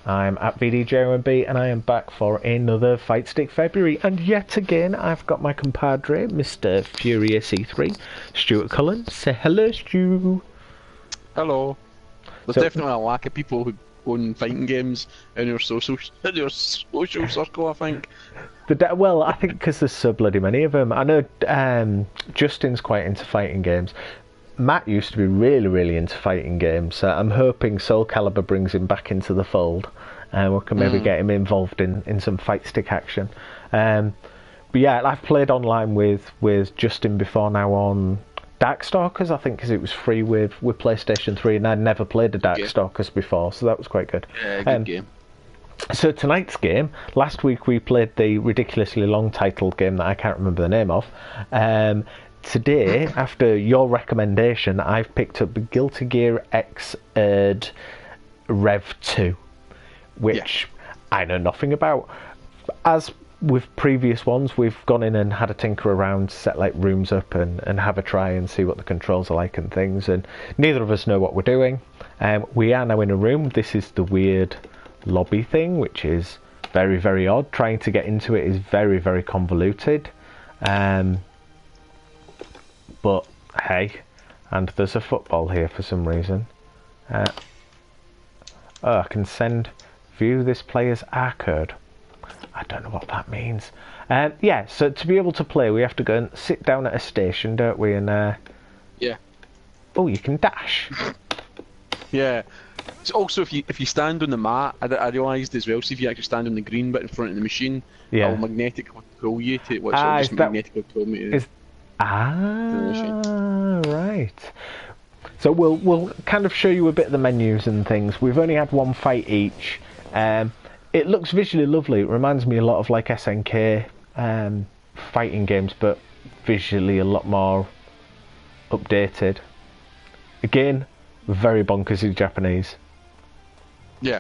I'm at vdjomb and I am back for another Fight Stick February, and yet again I've got my compadre, Mr. Furious E3, Stuart Cullen. Say hello, Stu. Hello. There's definitely a lack of people who own fighting games in your social circle, I think. Well, I think because there's so bloody many of them. I know Justin's quite into fighting games. Matt used to be really into fighting games, so I'm hoping Soul Calibur brings him back into the fold, and we can maybe get him involved in some fight stick action. But yeah, I've played online with Justin before now on Darkstalkers, I think, because it was free with PlayStation 3, and I'd never played a Darkstalkers before, so that was quite good. Yeah, good game. So tonight's game, last week we played the ridiculously long titled game that I can't remember the name of. Today, after your recommendation, I've picked up the Guilty Gear Xrd REV 2, which I know nothing about. As with previous ones, we've gone in and had a tinker around, set like rooms up and have a try and see what the controls are like and things, and neither of us know what we're doing. We are now in a room. This is the weird lobby thing, which is very odd. Trying to get into it is very convoluted. But hey, and there's a football here for some reason. Oh, I can view this player's arcade. I don't know what that means. Yeah, so to be able to play, we have to go and sit down at a station, don't we? And yeah. Oh, you can dash. Yeah. So also, if you stand on the mat, I realised as well. So if you actually stand on the green bit in front of the machine, it will magnetically pull you to what's just magnetically pull me to. Right. So we'll kind of show you a bit of the menus and things. We've only had one fight each. It looks visually lovely. It reminds me a lot of like SNK fighting games, but visually a lot more updated. Again, very bonkersy Japanese. Yeah.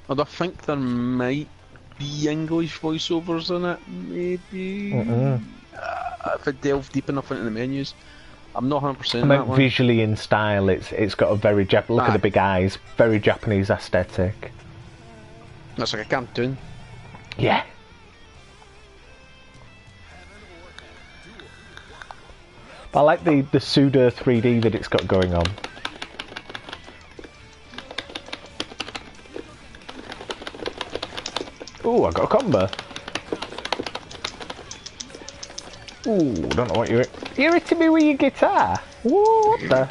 And I think there might be English voiceovers in it, maybe. If I delve deep enough into the menus, I'm not 100%. I mean, visually in style, it's got a very look at the big eyes, very Japanese aesthetic. That's like a cartoon. Yeah. I like the pseudo 3D that it's got going on. Ooh, I got a combo. Ooh, don't know what you're hitting me with your guitar. What the?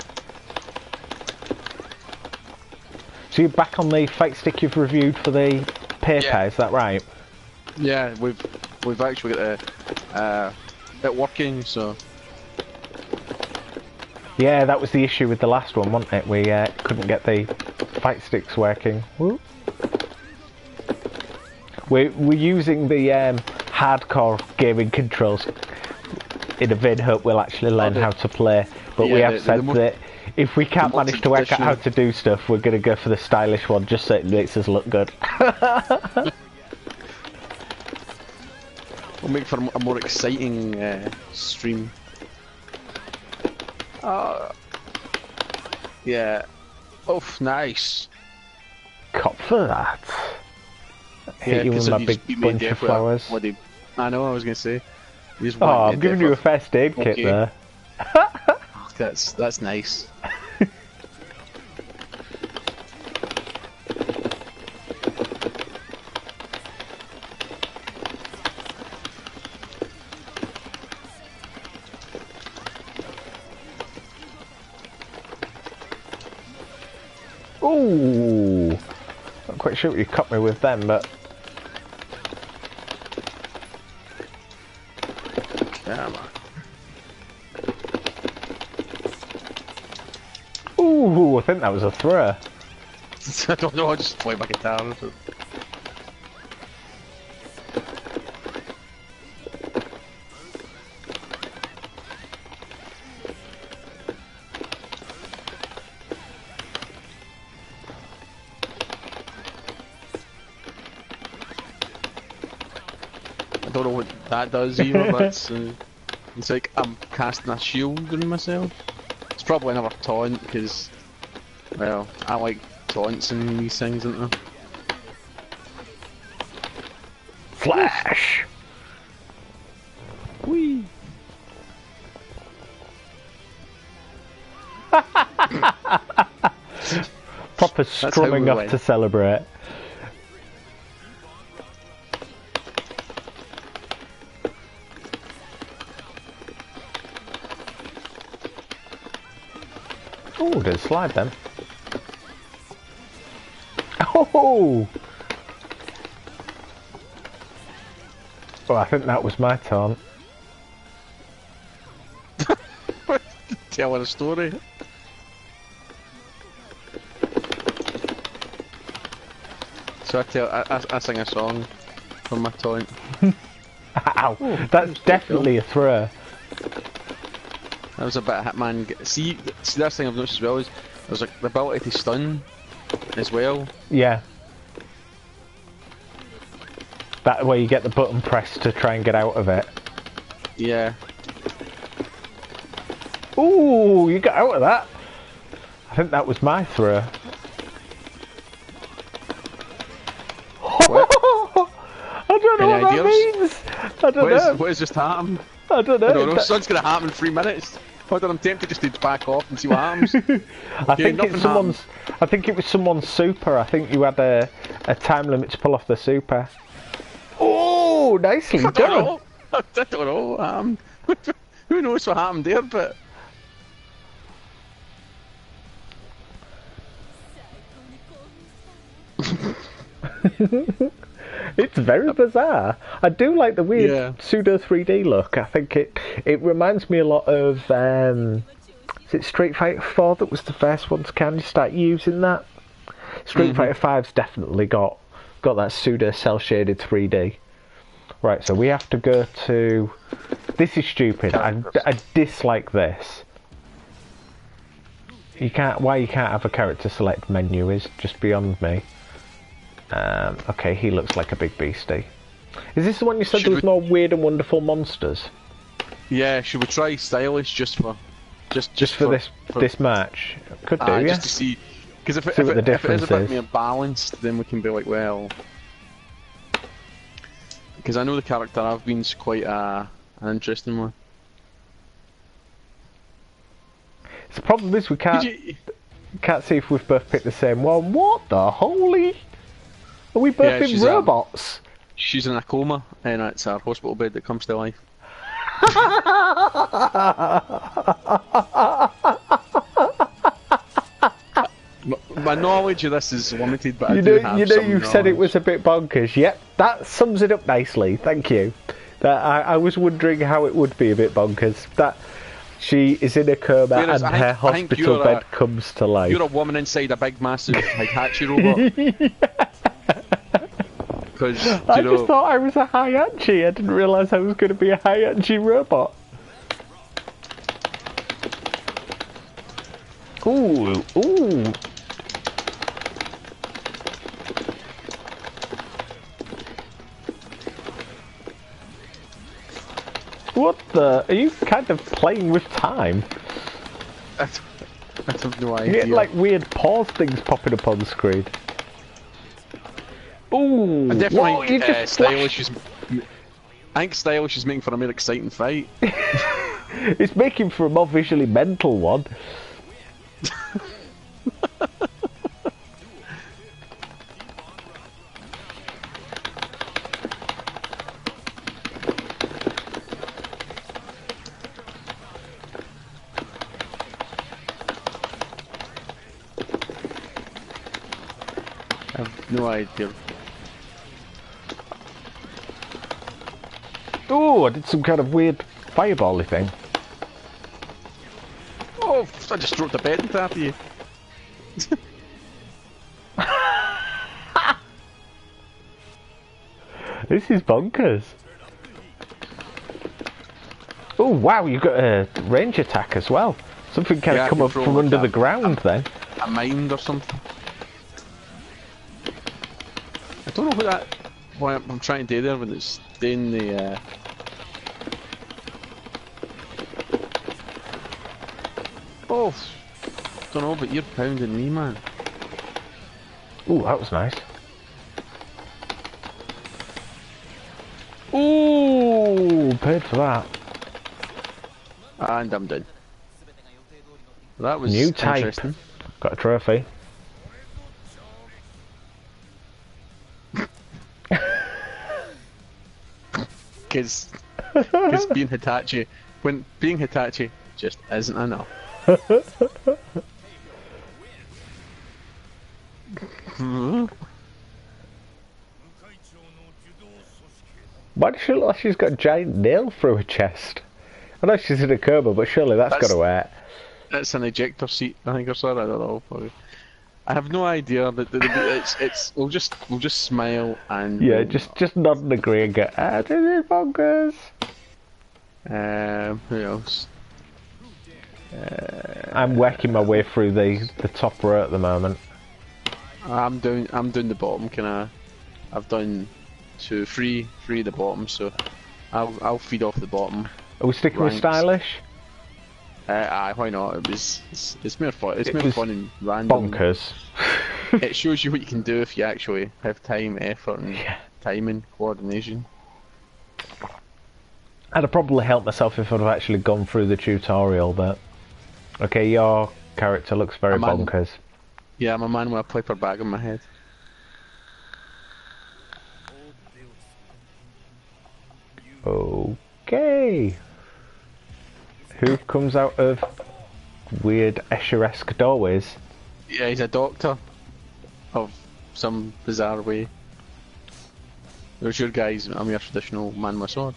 So you're back on the fight stick you've reviewed for the paper, is that right? Yeah, we've actually got it working, so. Yeah, that was the issue with the last one, wasn't it? We couldn't get the fight sticks working. Woo. We're using the hardcore gaming controls in a vain hope we'll actually learn how to play. But we have said that if we can't manage to work out how to do stuff, we're going to go for the stylish one just so it makes us look good. We'll make for a more exciting stream. Yeah. Oh, nice. Cop for that. Hit you with my big bunch of flowers. I know, I was going to say. Oh, I'm giving you a first aid kit there. That's nice. Ooh, not quite sure what you cut me with them, but Come on. Ooh, I think that was a throw. I don't know, I just play my guitar. I don't know what that does either, but it's like I'm casting a shield on myself. It's probably another taunt because, well, I like taunts in these things, isn't there? Flash! Whee! Proper strumming off to celebrate. Oh, did it slide then? Oh! Oh, I think that was my taunt. Telling a story. So I sing a song from my taunt. Ow! Oh, that's definitely a throw. That was a bit of Hitman. See, that's thing I've noticed as well is there's like the ability to stun as well. Yeah. That way you get the button pressed to try and get out of it. Yeah. Ooh, you got out of that. I think that was my throw. I don't know what that means. I don't know. What has just happened? I don't know. I don't know. Something's going to happen in 3 minutes. Hold on, I'm tempted just to back off and see what happens. I think it's someone's. I think it was someone's super. I think you had a time limit to pull off the super. Oh, nicely done. I don't know. Who knows what happened there? But it's very bizarre. I do like the weird pseudo 3D look. I think it reminds me a lot of is it Street Fighter 4 that was the first one to kind of start using that? Street Fighter 5's definitely got that pseudo cel shaded 3D. Right, so we have to go to. This is stupid. I dislike this. You can't. Why you can't have a character select menu is just beyond me. Okay, he looks like a big beastie. Is this the one you said there was more weird and wonderful monsters? Yeah, should we try stylish just for this match? Could do, yeah. Just to see, because if it is a bit more balanced, then we can be like, well, because I know the character I've been's quite an interesting one. The problem is we can't see if we've both picked the same one. What the holy? Are we both in robots? She's in a coma, and it's our hospital bed that comes to life. My knowledge of this is limited, but you've said it was a bit bonkers. Yep, that sums it up nicely. Thank you. I was wondering how it would be a bit bonkers. That she is in a coma and her hospital bed comes to life. You're a woman inside a big, massive Hitachi robot. I just thought I was a Hitachi. I didn't realise I was going to be a Hitachi robot. Ooh, ooh. What the? Are you kind of playing with time? I have no idea. You get like weird pause things popping up on screen. Ooh, I definitely think stylish is. I think stylish is making for a more exciting fight. It's making for a more visually mental one. I have no idea. Oh, I did some kind of weird fireball-y thing. Oh, I just dropped the bed into after you. This is bonkers. Oh wow, you got a range attack as well. Something kind of come up from under the ground then. A mind or something. I don't know what I'm trying to do there when it's doing the. Oh, don't know, but you're pounding me, man. Ooh, that was nice. Ooh, paid for that. And I'm done. That was new type. Interesting. Got a trophy. Because being Hitachi, when being Hitachi just isn't enough. Why does she look like she's got a giant nail through her chest? I know she's in a coma, but surely that's got to hurt. That's an ejector seat, I think, or something. I don't know. I have no idea, but it's we'll just smile and yeah, just nod and agree and go, this is bonkers. Who else? I'm working my way through the top row at the moment. I'm doing the bottom. I've done three the bottom, so I'll feed off the bottom. Are we sticking with stylish? Aye, why not? It's more fun. It's more fun and random. Bonkers. It shows you what you can do if you actually have time, effort, and timing, coordination. I'd have probably helped myself if I'd have actually gone through the tutorial, but okay, your character looks very bonkers. Yeah, I'm a man with a paper bag on my head. Okay. Who comes out of weird Escher-esque doorways? Yeah, he's a doctor of some bizarre way. There's your guys, I'm your traditional man with a sword.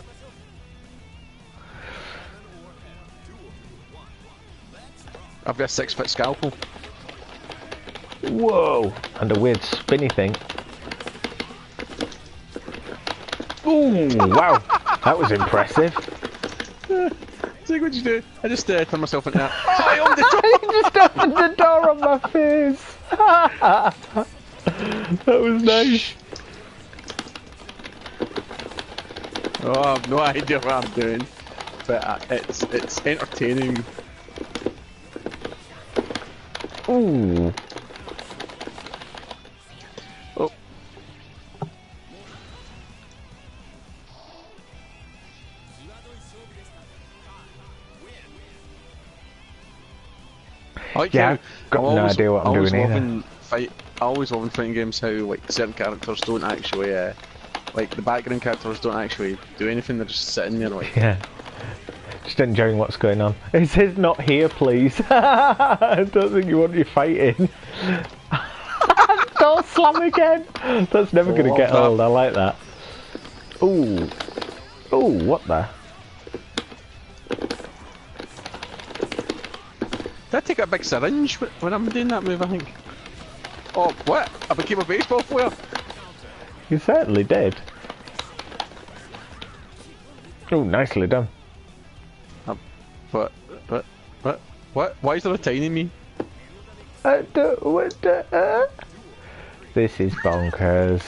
I've got a 6-foot scalpel. Whoa! And a weird spinny thing. Ooh, wow! That was impressive. So what'd you do? I just turned myself into that. Oh, I opened the door! You just opened the door on my face! That was nice. Oh, I have no idea what I'm doing, but it's entertaining. Ooh. Oh. Yeah, got no idea what I'm doing either. I always love in fighting games how like certain characters don't actually, like the background characters don't actually do anything. They're just sitting there like. Yeah. Just enjoying what's going on. It says not here, please. I don't think you want you fighting. Don't slam again. That's never going to get old. I like that. Ooh. Ooh, what the? Did I take a big syringe when I'm doing that move, I think? Oh, what? I became a baseball player? You certainly did. Oh, nicely done. What? Why is there a tiny me? This is bonkers.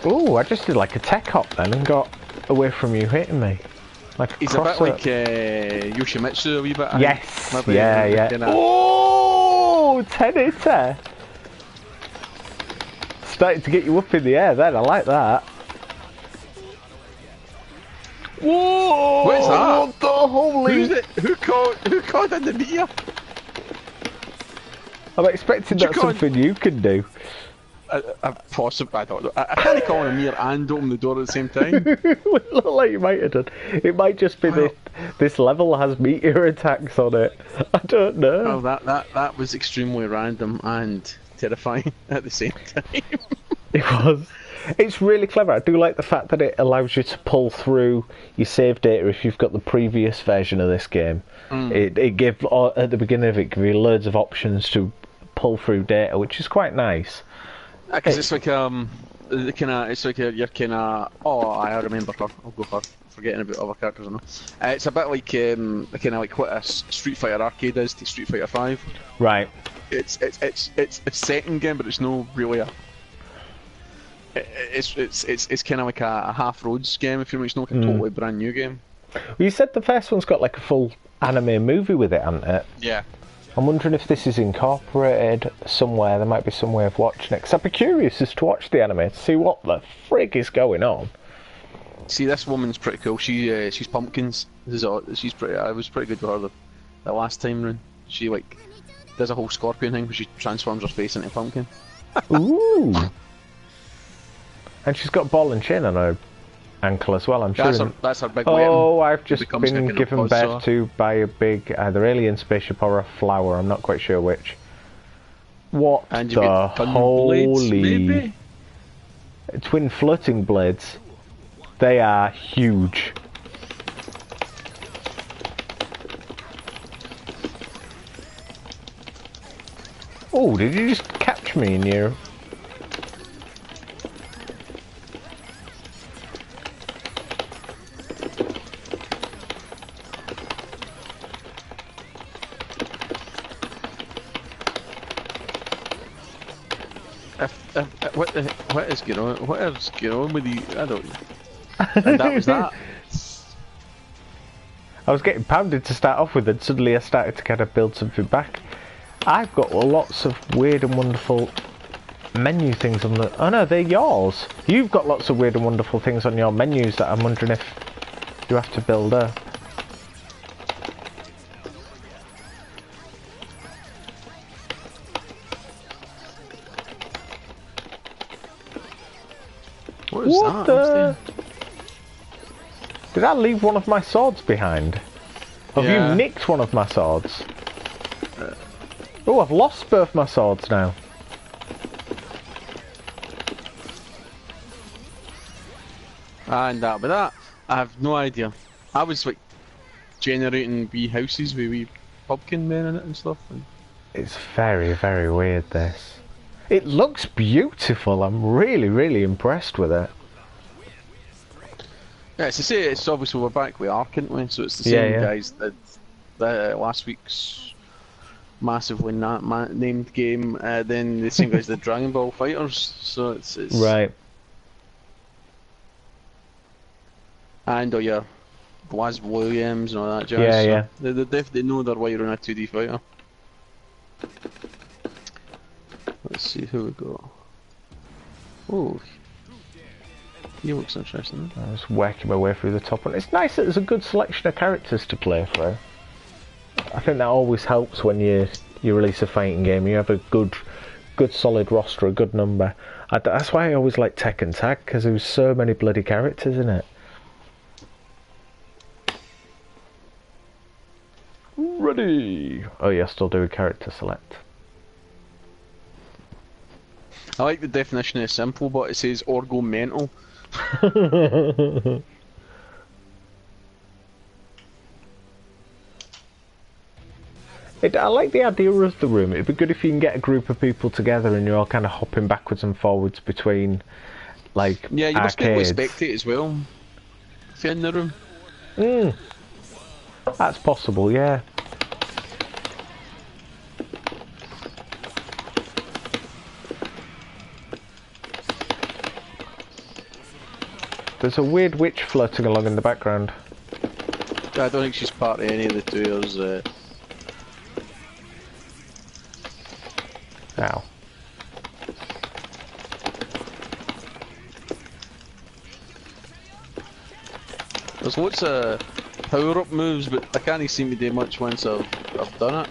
Ooh, I just did like a tech hop then and got away from you hitting me. Like he's a bit like Yoshimitsu a wee bit. Yes, yeah. Oh, 10-hitter. Starting to get you up in the air then, I like that. Whoa! What is that? What the holy... Who called in the meteor? I'm expecting that's something you can do. Possibly, I don't know. I can't call in a mirror and open the door at the same time. It looked like you might have done. It might just be this level has meteor attacks on it. I don't know. Oh, that was extremely random and terrifying at the same time. It was. It's really clever. I do like the fact that it allows you to pull through your save data if you've got the previous version of this game. It gave at the beginning of it give you loads of options to pull through data, which is quite nice. Because it's like it's like you're kind of. Oh, I remember her. I'll go for forgetting about other characters. I know. It's a bit like kind of like what a Street Fighter arcade is to Street Fighter 5. Right. It's a second game, but it's no really a. It's kind of like a half roads game, if you know. It's not like a totally brand new game. Well, you said the first one's got like a full anime movie with it, hasn't it? Yeah. I'm wondering if this is incorporated somewhere. There might be some way of watching it. Because I'd be curious as to watch the anime to see what the frig is going on. See, this woman's pretty cool. She's pumpkins. She's pretty. I was pretty good with her the last time round. She like does a whole scorpion thing where she transforms her face into a pumpkin. Ooh. And she's got ball and chain on her ankle as well, I'm sure. That's her big Oh, weapon. I've just been given birth to by a big either alien spaceship or a flower. I'm not quite sure which. What and the holy... blades, maybe? Twin floating blades. They are huge. Oh, did you just catch me in your... What is going on? What is going on with you? I don't. And that was that. I was getting pounded to start off with, and suddenly I started to kind of build something back. I've got lots of weird and wonderful menu things on the... Oh no, they're yours. You've got lots of weird and wonderful things on your menus that I'm wondering if you have to build up. What is that? The... Did I leave one of my swords behind? Have you nicked one of my swords? Oh, I've lost both my swords now. And that, but that, I have no idea. I was like generating wee houses with wee pumpkin men in it and stuff. And... It's very, very weird, this. It looks beautiful. I'm really, really impressed with it. Yeah, it's to say, it's obviously we're back with Ark, aren't we? So it's the same guys that last week's massively named game, then the same guys that Dragon Ball Fighters. So it's right. And all your Blaz Williams and all that jazz. Yeah, so they definitely know their way around a 2D fighter. Let's see who we got. Oh, he looks interesting. I was working my way through the top one. It's nice that there's a good selection of characters to play through. I think that always helps when you release a fighting game. You have a good solid roster, a good number. That's why I always like Tekken Tag, because there's so many bloody characters in it. Ready! Oh yeah, still doing character select. I like the definition of simple, but it says or go mental. I like the idea of the room. It'd be good if you can get a group of people together and you're all kind of hopping backwards and forwards between, like, yeah, you must be able to arcades. spectate as well if you're in the room. That's possible, yeah. There's a weird witch floating along in the background. I don't think she's part of any of the tours. Ow. There's lots of power-up moves, but I can't seem to do much once I've done it.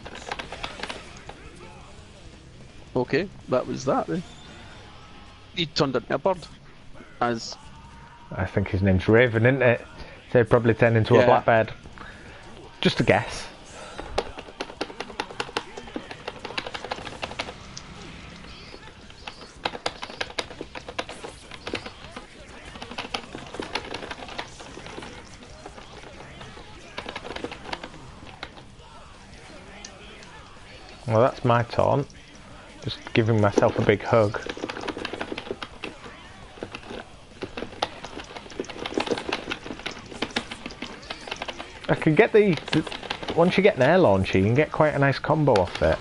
Okay, that was that then. He turned into a bird. As... I think his name's Raven, isn't it? So he'd probably turn into a blackbird. Just a guess. Well, that's my taunt. Just giving myself a big hug. I can get once you get an air launcher, you can get quite a nice combo off it.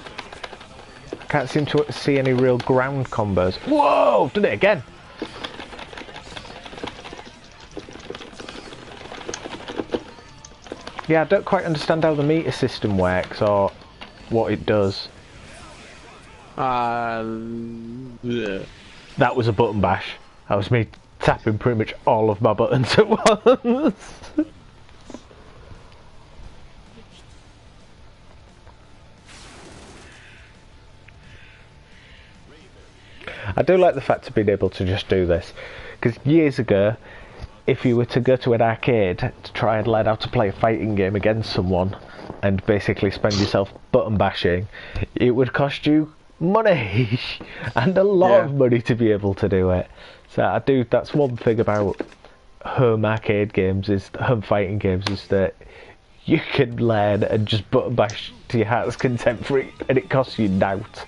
I can't seem to see any real ground combos. Whoa! Did it again! Yeah, I don't quite understand how the meter system works, or what it does. Yeah. That was a button bash. That was me tapping pretty much all of my buttons at once. I do like the fact of being able to just do this, because years ago, if you were to go to an arcade to try and learn how to play a fighting game against someone and basically spend yourself button bashing, it would cost you money and a lot of money to be able to do it. So that's one thing about home arcade games, is home fighting games, is that you can learn and just button bash to your heart's content for it, and it costs you nought.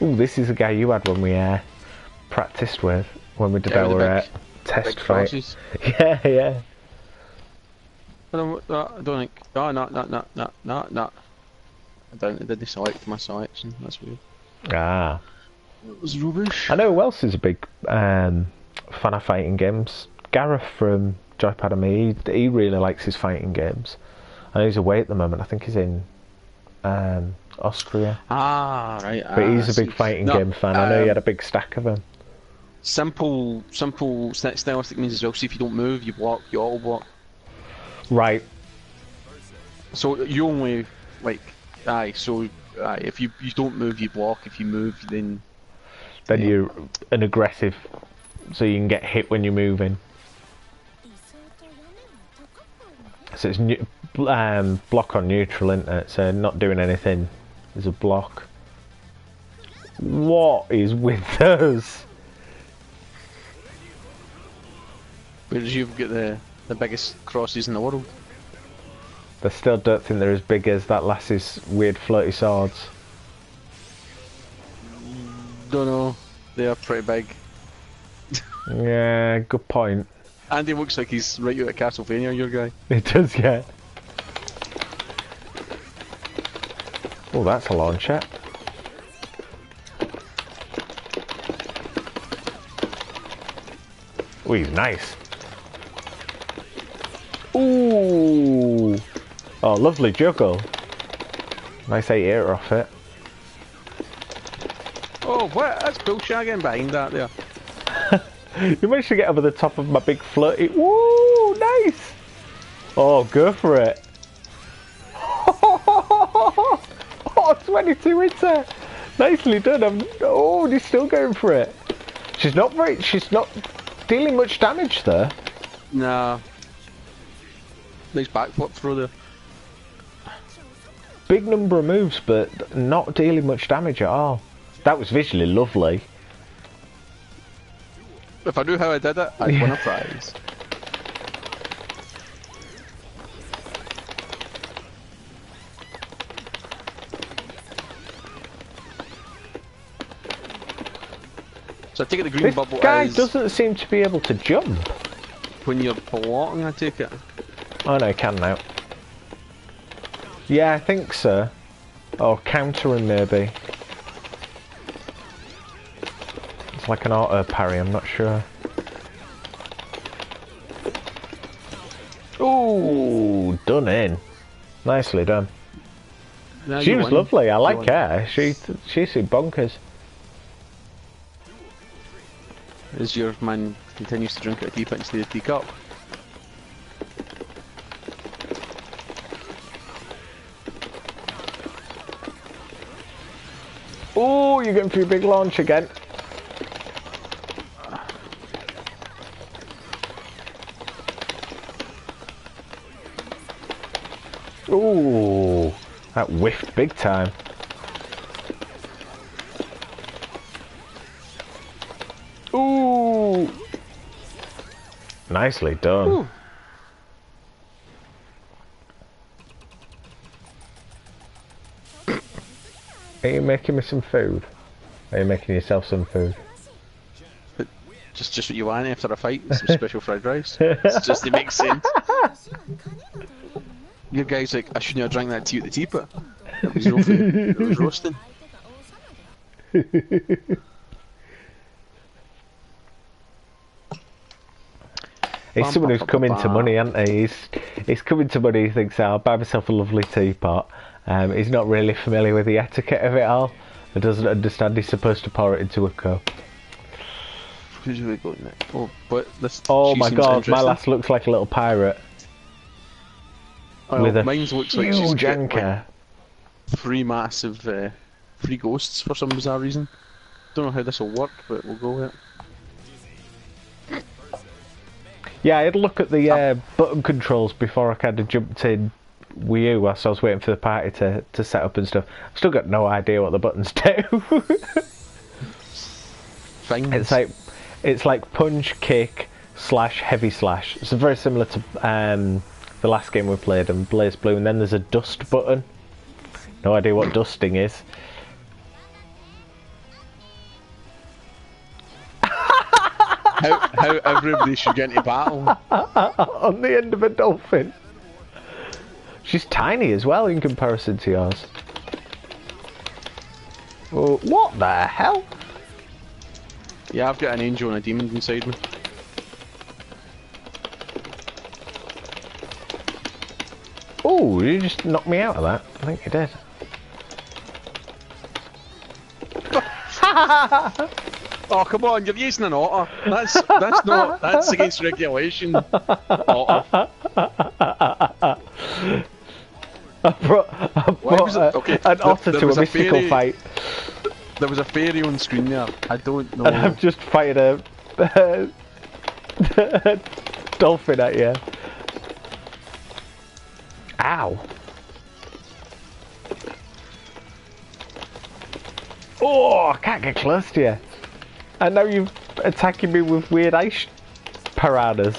Ooh, this is a guy you had when we practiced with, when we did our test fight. Yeah, yeah. I don't think. Oh, no. I didn't select my selection. That's weird. Ah. It was rubbish. I know who else is a big fan of fighting games. Gareth from Joypad and Me. He really likes his fighting games. I know he's away at the moment. I think he's in Austria. Ah, right. But he's a big fighting game fan. I know he had a big stack of them. Simple stylistic means as well. See, if you don't move, you block, you auto block. Right. So you only if you don't move, you block. If you move, then you're an aggressive, so you can get hit when you're moving. So it's block on neutral, isn't it? So not doing anything is a block. What is with those? Whereas you've got the biggest crosses in the world. I still don't think they're as big as that lass's weird floaty swords. Don't know. They are pretty big. Yeah, good point. Andy looks like he's right out of Castlevania, your guy. It does, yeah. Oh, that's a launcher. Oh, he's nice. Ooh! Oh, lovely juggle. Nice 8-8 off it. Oh, what? That's bullshit getting behind that there. You managed to get over the top of my big floaty. Woo! Nice! Oh, go for it. Oh, 22 hits there. Nicely done. Oh, he's still going for it. She's not dealing much damage there. Nah. Nice backflip through there. Big number of moves, but not dealing much damage at all. That was visually lovely. If I knew how I did it, I'd win a prize. So I take it the green bubble This guy is doesn't seem to be able to jump. when you're blocking, I take it. Oh no, he can now. Yeah, I think so. Or countering maybe. It's like an auto parry, I'm not sure. Ooh, done in. Nicely done. Now She you was win. lovely, I like won. her. She seemed bonkers. As your man continues to drink out of teapot instead of teacup. Oh, you're going for your big launch again. Ooh, that whiffed big time. Ooh, nicely done. Ooh. Are you making me some food? Are you making yourself some food? But just what you want after a fight, some special fried rice. It's just, it makes sense. Your guy's like, I shouldn't have drank that tea at the teapot. It was it was roasting. He's someone who's come into money, hasn't he? He's come into money, he thinks, I'll buy myself a lovely teapot He's not really familiar with the etiquette of it all. He doesn't understand he's supposed to pour it into a cup. Who's we got next? Oh, but this. Oh my god, my lass looks like a little pirate. Oh, with a mine looks like she's huge anchor. Like, three massive, free ghosts for some bizarre reason. Don't know how this will work, but we'll go with it. Yeah, I had a look at the button controls before I kind of jumped in Wii U whilst I was waiting for the party to set up and stuff. I've still got no idea what the buttons do. Things. It's like punch, kick, slash, heavy slash. It's very similar to the last game we played in Blaze Blue, and then there's a dust button. No idea what dusting is. how everybody should get into battle. On the end of a dolphin. She's tiny as well in comparison to yours. Oh, what the hell? Yeah, I've got an angel and a demon inside me. Oh, you just knocked me out of that. I think you did. Oh come on, you're using an otter. That's against regulation. Otter. I brought an otter to a mystical fight. There was a fairy on screen there. I don't know. And I've just fired a dolphin at you. Ow. Oh, I can't get close to you. And now you're attacking me with weird ice piranhas.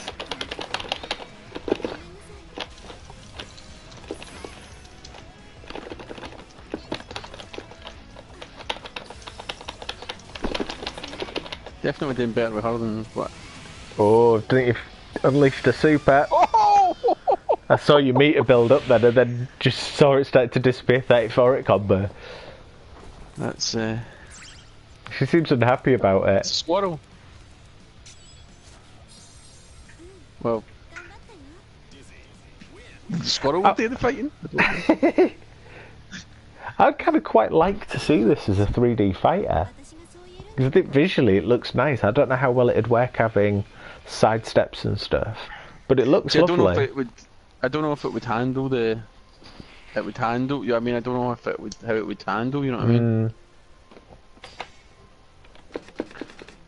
Definitely doing better with her than what? Oh, I think you've unleashed a super. Oh! I saw your meter build up then, and then just saw it start to disappear 34 at combo. That's She seems unhappy about it. It's a squirrel. Well, the squirrel would do the fighting. I'd kind of quite like to see this as a 3D fighter. Because I think visually it looks nice. I don't know how well it'd work having side steps and stuff, but it looks lovely. I don't know if it would handle the. It would handle. Yeah, I mean, I don't know if it would how it would handle. You know what I mean?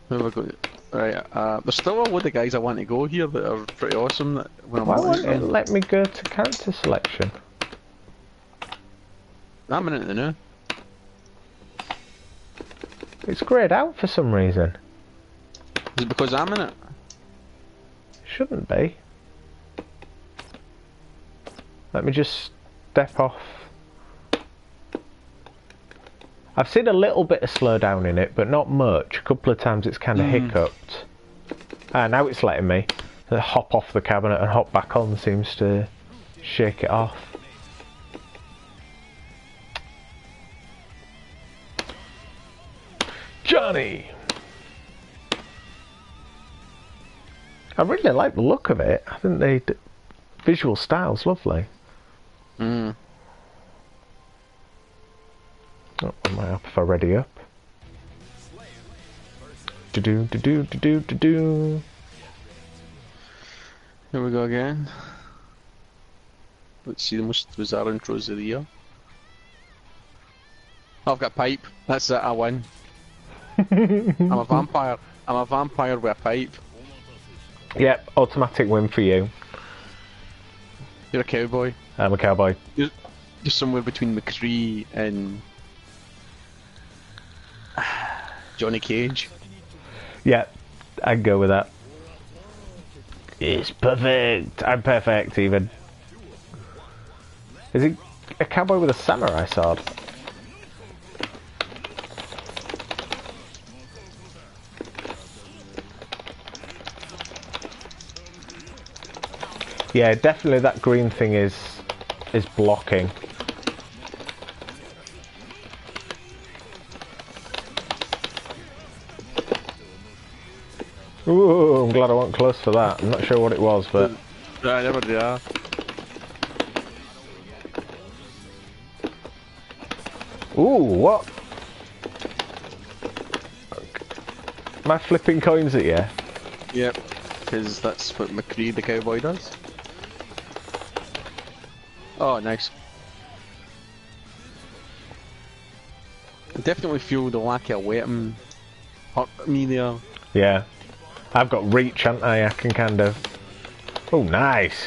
Where have I got? Right. There's still a load of guys I want to go here that are pretty awesome. That when I'm Why won't it let me go to character selection? I'm in it now. It's greyed out for some reason. Is it because I'm in it? Shouldn't be. Let me just step off. I've seen a little bit of slowdown in it, but not much. A couple of times it's kind of hiccuped. Ah, now it's letting me. The hop off the cabinet and hop back on seems to shake it off. Johnny! I really like the look of it. I think the visual style's lovely. Oh, I might have if I ready up. Do-do. Here we go again. Let's see the most bizarre intros of the year. Oh, I've got pipe. That's it, I win. I'm a vampire. I'm a vampire with a pipe. Yep, automatic win for you. You're a cowboy. I'm a cowboy. You're somewhere between McCree and Johnny Cage. Yeah, I'd go with that. It's perfect. I'm perfect, even. Is he a cowboy with a samurai sword? Yeah, definitely that green thing is blocking. Ooh, I'm glad I wasn't close to that. I'm not sure what it was, but... I never did that. Ooh, what? Am I flipping coins at you? Yep, because that's what McCree the cowboy does. Oh, nice. I definitely feel the lack of weight hurt me there. Yeah. I've got reach, haven't I? I can kind of... Oh, nice.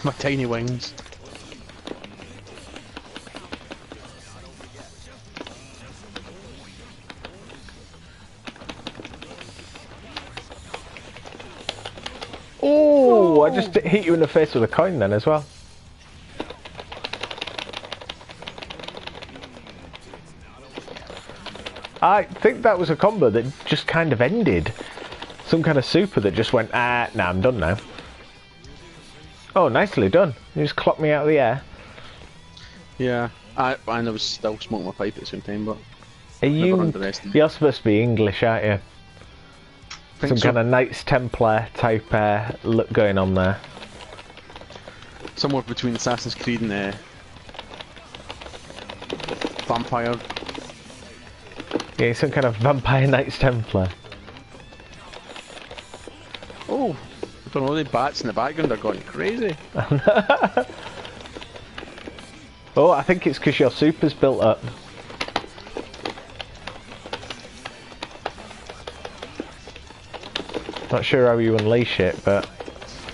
My tiny wings. Oh, I just hit you in the face with a coin then as well. I think that was a combo that just kind of ended. Some kind of super that just went, nah, I'm done now. Oh, nicely done. You just clocked me out of the air. Yeah, I was still smoking my pipe at the same time, but Are you... You're supposed to be English, aren't you? Some kind of Knights Templar type look going on there. Somewhere between Assassin's Creed and Vampire. Yeah, some kind of Vampire Knights Templar. Oh, I don't know, the bats in the background are going crazy. Oh, I think it's because your super's built up. Not sure how you unleash it, but...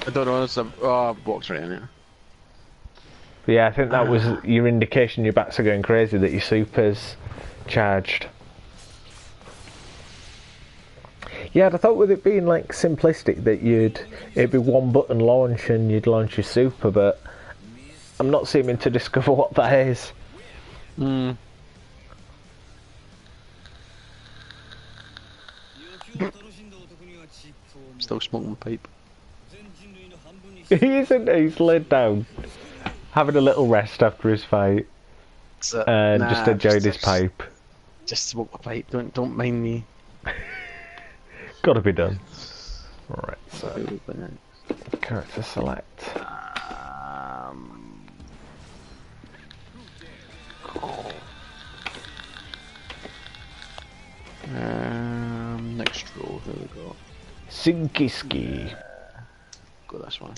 I don't know, it's a box right in it. Yeah, I think that was your indication your bats are going crazy, that your super's charged. Yeah, I thought with it being like simplistic that it'd be one button launch and you'd launch your super, but I'm not seeming to discover what that is. Still smoking my pipe. He isn't, he's laid down, having a little rest after his fight, and just enjoyed his pipe. Just smoke my pipe, don't mind me. Gotta be done. Alright, so character select. Next row, here we go. Sinkiski. Go this one.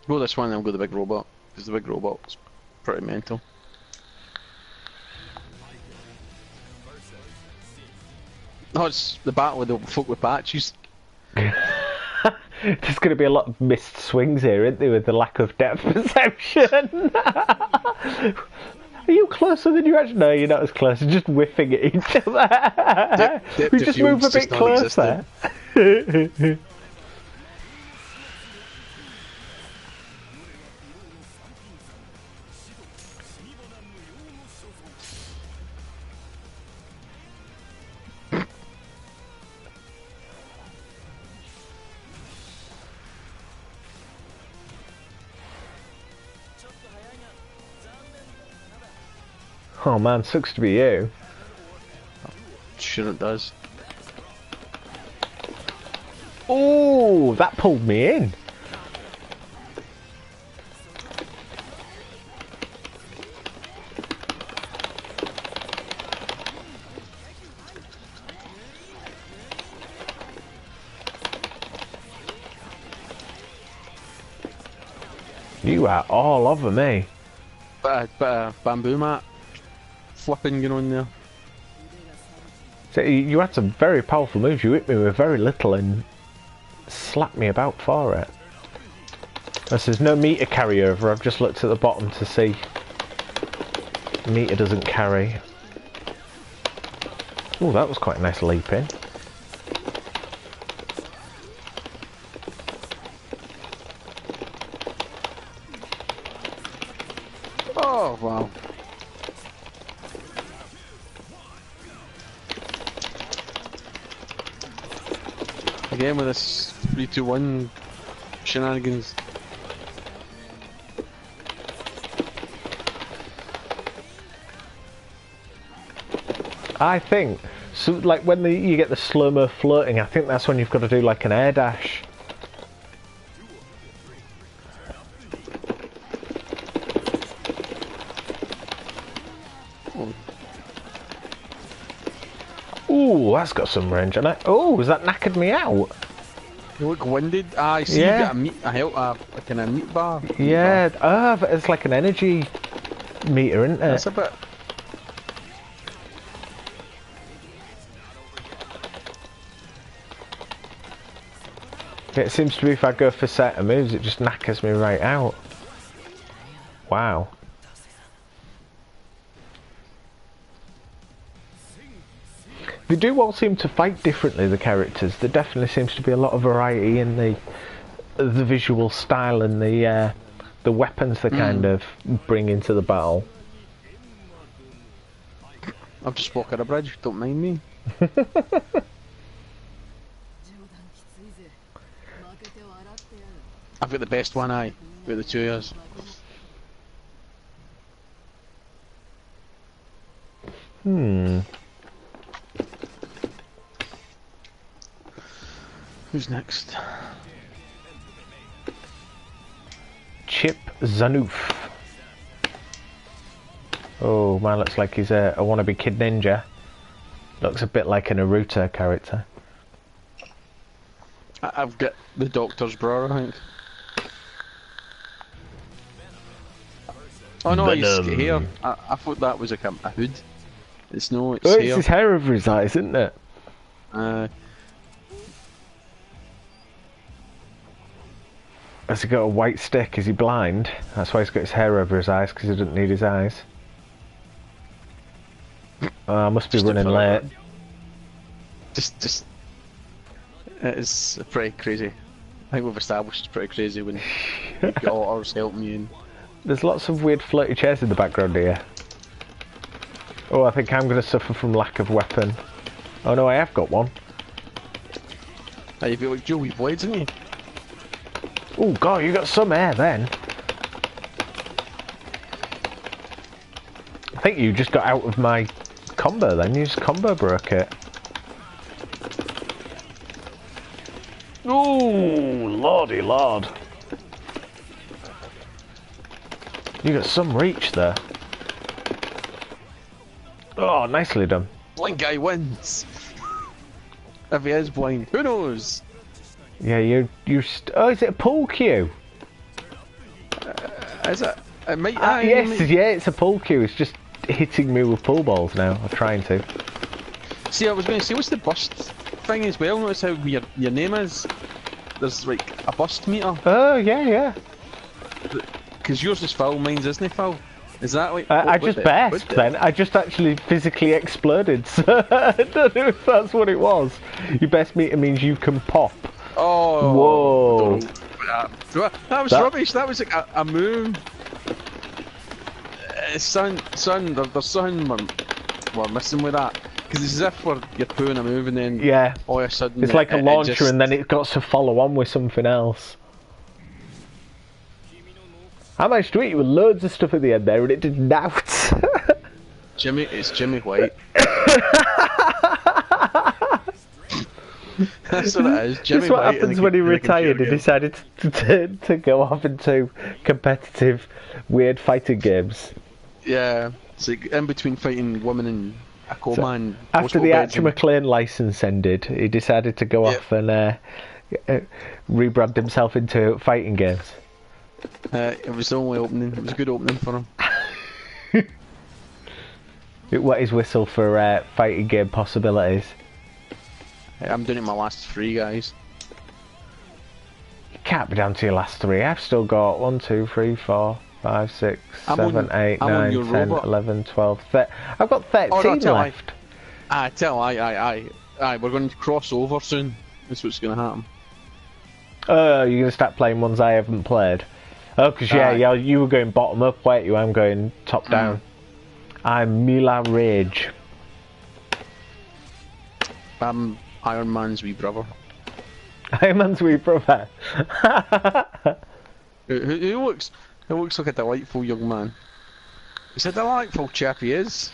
Go this one and I'll go the big robot, because the big robot's pretty mental. Oh, it's the battle with the folk with patches. There's going to be a lot of missed swings here, isn't there, with the lack of depth perception? Are you closer than you actually? No, you're not as close. You're just whiffing at each other. We just move a bit closer. Oh man, sucks to be you. Sure it does. Oh, that pulled me in. You are all over me. Bit of bamboo mat flipping going on there. So you had some very powerful moves. You hit me with very little and slapped me about for it. There's no meter carryover. I've just looked at the bottom to see. Meter doesn't carry. Oh, that was quite a nice leap in. Oh wow. Again with this 3-2-1 shenanigans. I think So, like, when you get the slow-mo floating, I think that's when you've got to do, like, an air dash. Ooh, that's got some range on it. Oh, has that knackered me out? You look winded. I see Yeah. you got a kind of meat bar. Yeah, but it's like an energy meter, isn't it? That's a bit... It seems to be if I go for certain moves, it just knackers me right out. Wow. They do all seem to fight differently, the characters. There definitely seems to be a lot of variety in the visual style and the weapons they kind of bring into the battle. I've just walked on a bridge, don't mind me. I've got the best one, I've got the 2 years. Who's next? Chip Zanoof. Oh, man, looks like he's a wannabe Kid Ninja. Looks a bit like a Naruto character. I've got the Doctor's bra, I think. Oh no, he's hair. I thought that was like a hood. It's no, it's hair. It's his hair over his eyes, isn't it? Has he got a white stick? Is he blind? That's why he's got his hair over his eyes, because he doesn't need his eyes. I must be running late. Just... It's pretty crazy. I think we've established it's pretty crazy when you've got otters helping you in. There's lots of weird floaty chairs in the background here. Oh, I think I'm going to suffer from lack of weapon. Oh no, I have got one. Now you've got like Joey blades, haven't you? Oh god, you got some air then. I think you just got out of my combo then. You just combo broke it. Oh, lordy lord. You got some reach there. Oh, nicely done. Blind guy wins. If he is blind, who knows? Yeah, oh, is it a pool cue? Is it? It might. Yes, yeah, it's a pool cue. It's just hitting me with pool balls now. I'm trying to. See, I was going to say, what's the bust thing as well? Notice how your name is. There's like a bust meter. Oh yeah. Because yours is full, mine's isn't full. Is that like? I just burst then. I just actually physically exploded. So I don't know if that's what it was. Your best meter means you can pop. Oh. Whoa. That was rubbish. That was like a move. There's something we're missing with that. Because it's as if you're doing a move and then all of a sudden it's like a launcher and then it got to follow on with something else. I managed to hit you with loads of stuff at the end there and it did nout. It's Jimmy White. That's what it is. Jimmy That's what White happens when he retired and decided to go off into competitive, weird fighting games. Yeah, it's like in between fighting women and a coma and after the Archer McLean license ended, he decided to go off and rebrand himself into fighting games. It was the only opening. It was a good opening for him. It wet his whistle for fighting game possibilities. I'm doing it my last 3, guys. You can't be down to your last 3. I've still got 1, 2, 3, 4, 5, 6, 7, 8, 9, 10, 11, 12, 13. I've got 13 left. We're going to cross over soon. That's what's going to happen. Oh, you're going to start playing ones I haven't played. Oh, because you were going bottom up, weren't you? I'm going top down. I'm Mila Rage. I'm Iron Man's wee brother. Iron Man's wee brother. Who looks like a delightful young man. He's a delightful chap, he is.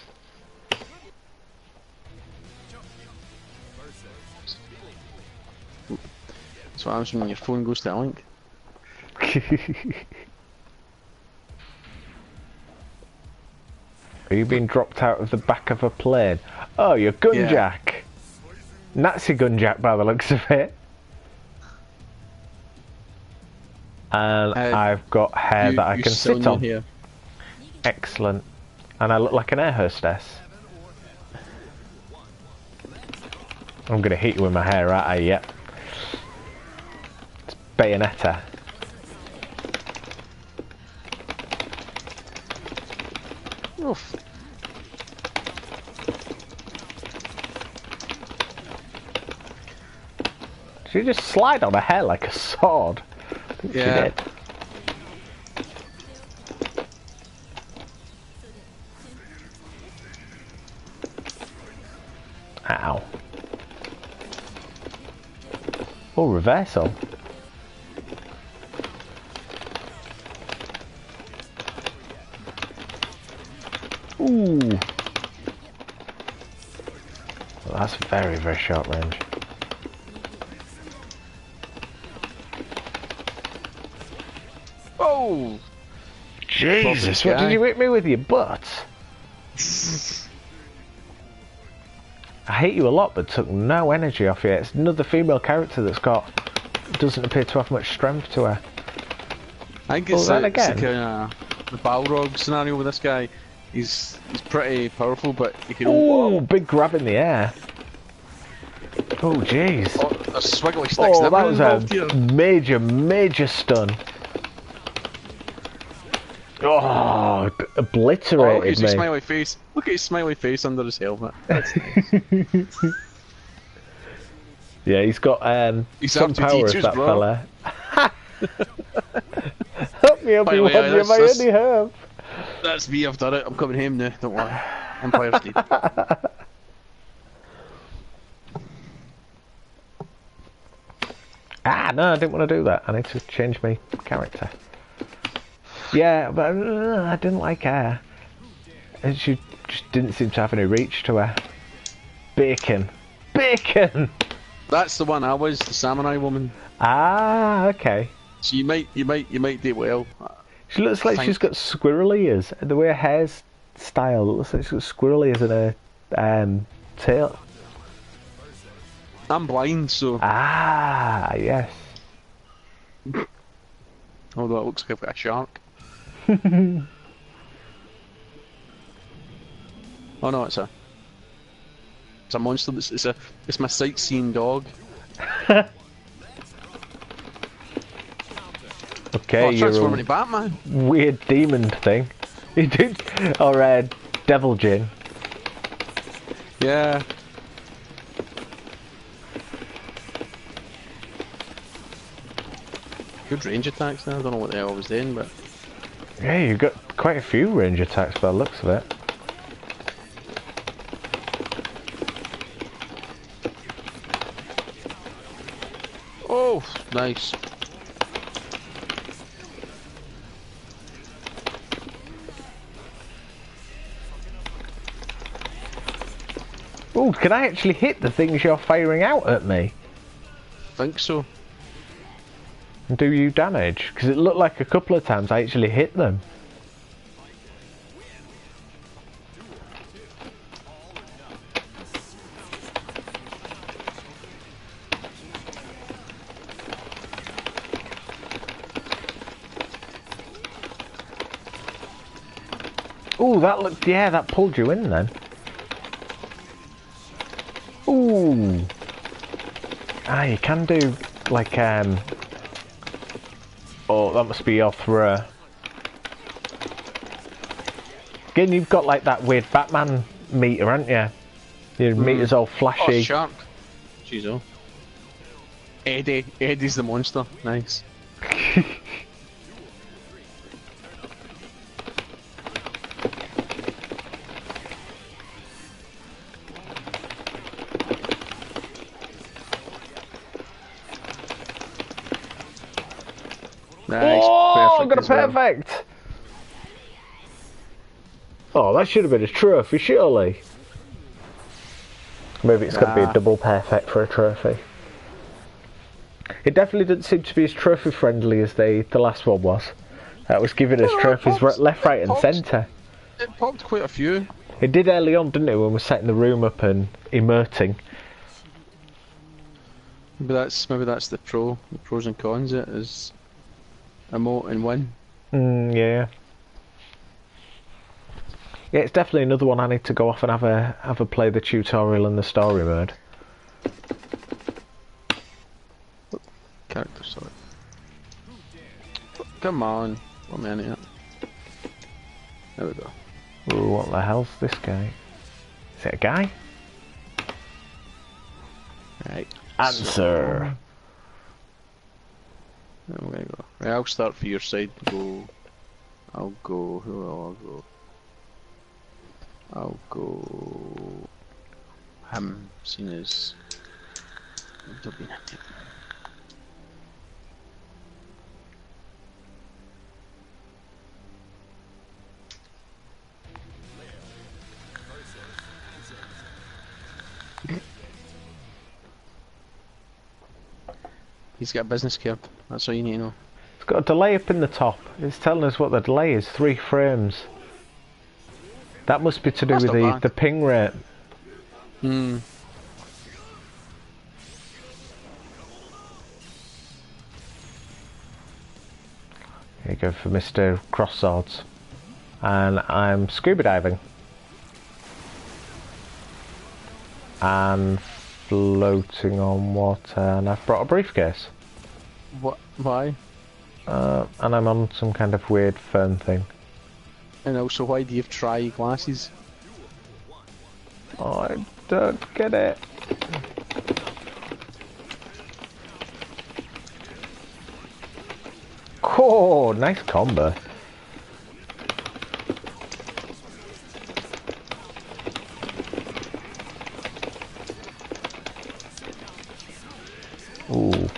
That's what happens when your phone goes to a link. Are you being dropped out of the back of a plane? Oh, you're Gunjack. Nazi Gunjack by the looks of it. And I've got hair that I can sit on. Here. Excellent. And I look like an air hostess. I'm gonna hit you with my hair, aren't I? Yep. It's Bayonetta. Oof. Did you just slide on her hair like a sword? I think she did. Ow. Oh, reversal. Ooh. Well, that's very, very short range. Oh! Jesus, what did you hit me with your butt? I hate you a lot, but took no energy off you. It's another female character that's doesn't appear to have much strength to her. I think it's like the Balrog scenario with this guy. He's pretty powerful, but he can. Ooh, big grab in the air. Oh, jeez. Oh, there's swiggly sticks. Oh, that was a major stun. Oh, obliterated look at his me. smiley face. Look at his smiley face under his helmet. That's nice. Yeah, he's got some powers, that fella. Help me, Obi-Wan, you're my only hope. That's me, I've done it. I'm coming home now, don't worry. Empire State. No, I didn't want to do that. I need to change my character. Yeah, but I didn't like her. And she just didn't seem to have any reach to her. Bacon. Bacon! That's the one I was, the samurai woman. Ah, okay. So you might do well. She looks like she's got squirrel ears. The way her hair's styled, it looks like she's got squirrel ears and a tail. I'm blind, so. Ah, yes. Although it looks like I've got a shark. Oh no, it's a monster. It's my sightseeing dog. Okay, you're transforming into Batman. Weird demon thing. You did, or devil gin. Yeah. Good range attacks now. I don't know what the hell I was doing, but yeah, you got quite a few range attacks by the looks of it. oh, nice. Oh, can I actually hit the things you're firing out at me? Think so. And do you damage? Because it looked like a couple of times I actually hit them. Oh, that looked, yeah, that pulled you in then. Ooh. Ah, you can do, like, oh, that must be your throw. Again, you've got, like, that weird Batman meter, haven't you? Your meter's all flashy. Oh, shark. Jeez, oh. Eddie's the monster. Nice. Nice. Oh, got a as well. perfect! Oh, that should have been a trophy, surely. Maybe it's got to be a double perfect for a trophy. It definitely didn't seem to be as trophy friendly as the last one was. That was giving us trophies left, right, and centre. It popped quite a few. It did early on, didn't it, when we were setting the room up and emoting. Maybe that's the pros and cons. It is emote and win. Yeah. Yeah, it's definitely another one I need to go off and have a play the tutorial and the story mode. Character select. Come on, let me in here. There we go. Ooh, what the hell's this guy? Is it a guy? Right. Answer. There we go. Right, I'll start for your side. I'll go. Who will I go? I'll go. Him, seen as. He's got a business card. That's all you need to know. It's got a delay up in the top. It's telling us what the delay is. 3 frames. That must be to do with the ping rate. Hmm. Here you go for Mr. Cross Swords. And I'm scuba diving. And floating on water, and I've brought a briefcase. What? Why? And I'm on some kind of weird fern thing. And also, why do you have tri glasses? Oh, I don't get it. Oh, nice combo. Ooh.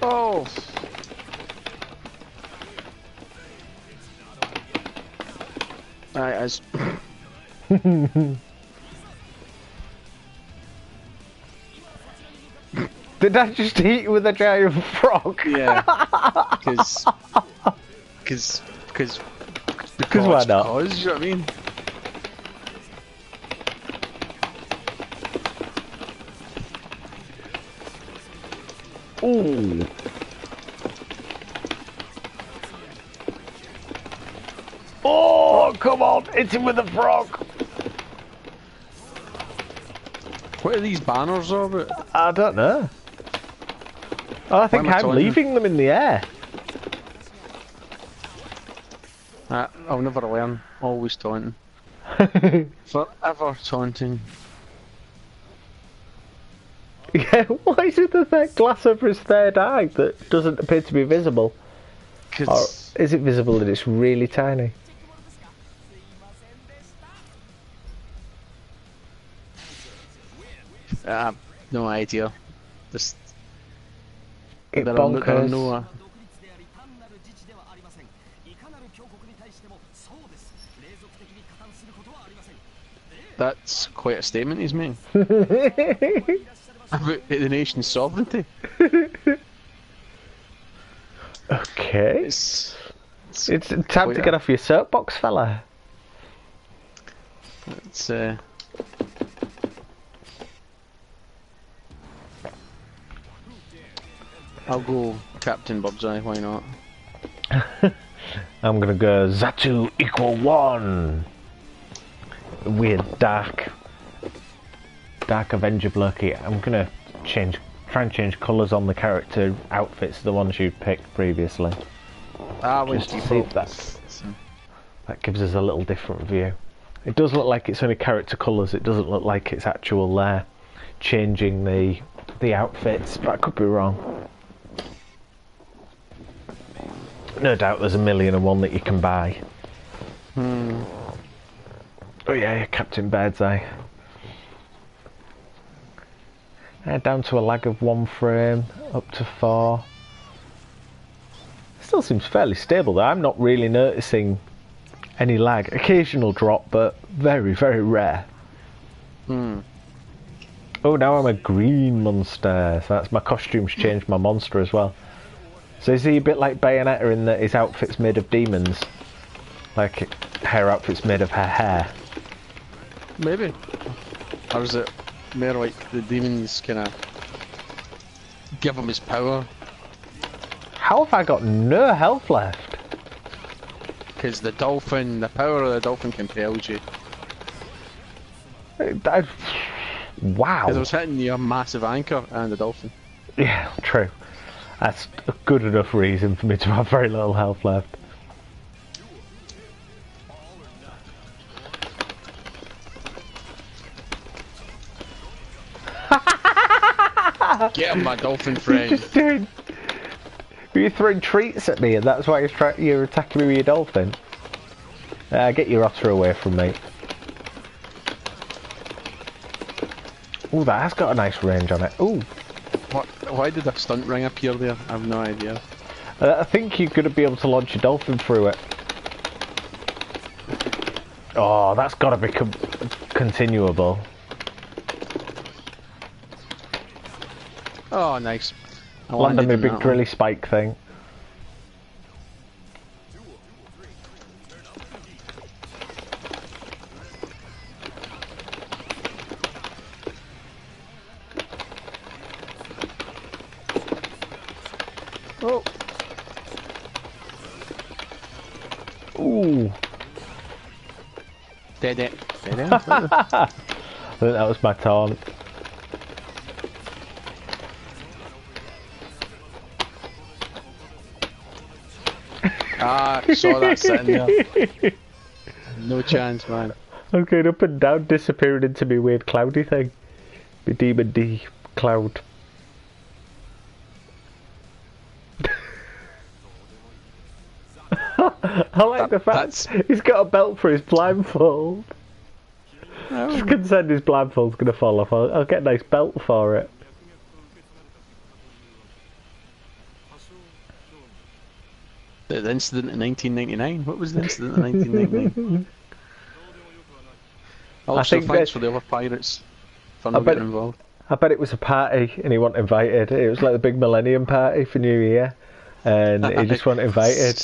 Oh! Alright, as. Did I just hit you with a giant frog? Yeah. Because why not? Because, you know what I mean? Ooh. Oh, come on, hit him with the frog. What are these banners all about? I don't know. Oh, I think I'm leaving them in the air. I'll never learn. Always taunting. Forever taunting. Yeah, why is it that glass over his third eye that doesn't appear to be visible? Or is it visible and it's really tiny? No idea. Just It there bonkers. Are no, that's quite a statement he's made. About the nation's sovereignty. Okay. It's time to get off your soapbox, fella. It's I'll go Captain Birdseye, why not? I'm gonna go Zatu equal 1. Weird dark Avenger blokey. I'm gonna try and change colours on the character outfits, the ones you picked previously. Just to see if that gives us a little different view. It does look like it's only character colours, it doesn't look like it's actual changing the outfits, but I could be wrong. No doubt there's 1,000,001 that you can buy. Oh yeah, Captain Birdseye. Down to a lag of 1 frame, up to 4. Still seems fairly stable though. I'm not really noticing any lag. Occasional drop, but very, very rare. Oh, now I'm a green monster. So that's my costume's changed my monster as well. So is he a bit like Bayonetta in that his outfit's made of demons? Like her outfit's made of her hair? Maybe. Or is it more like the demons kind of give him his power? How have I got no health left? Because the dolphin, the power of the dolphin compels you. Wow. Because I was hitting your massive anchor and the dolphin. Yeah, true. That's a good enough reason for me to have very little health left. Get him, my dolphin friend. Just doing. You're throwing treats at me, and that's why you're attacking me with your dolphin. Get your otter away from me. Oh, that has got a nice range on it. Oh. Why did a stunt ring appear there? I have no idea. I think you're going to be able to launch a dolphin through it. Oh, that's got to be continuable. Oh, nice. Land on my big drilly spike thing. Oh. Ooh. Dead it. Dead it. I think that was my taunt. Ah, saw that sitting there. No chance, man. I'm going up and down, disappearing into my weird cloudy thing. My Demon D cloud. I like the fact he's got a belt for his blindfold. Oh. Just concerned his blindfold's going to fall off. I'll get a nice belt for it. The incident in 1999? What was the incident in 1999? Also, thanks for the other pirates for not getting involved. I bet it was a party and he wasn't invited. It was like the big Millennium Party for New Year and he just wasn't invited.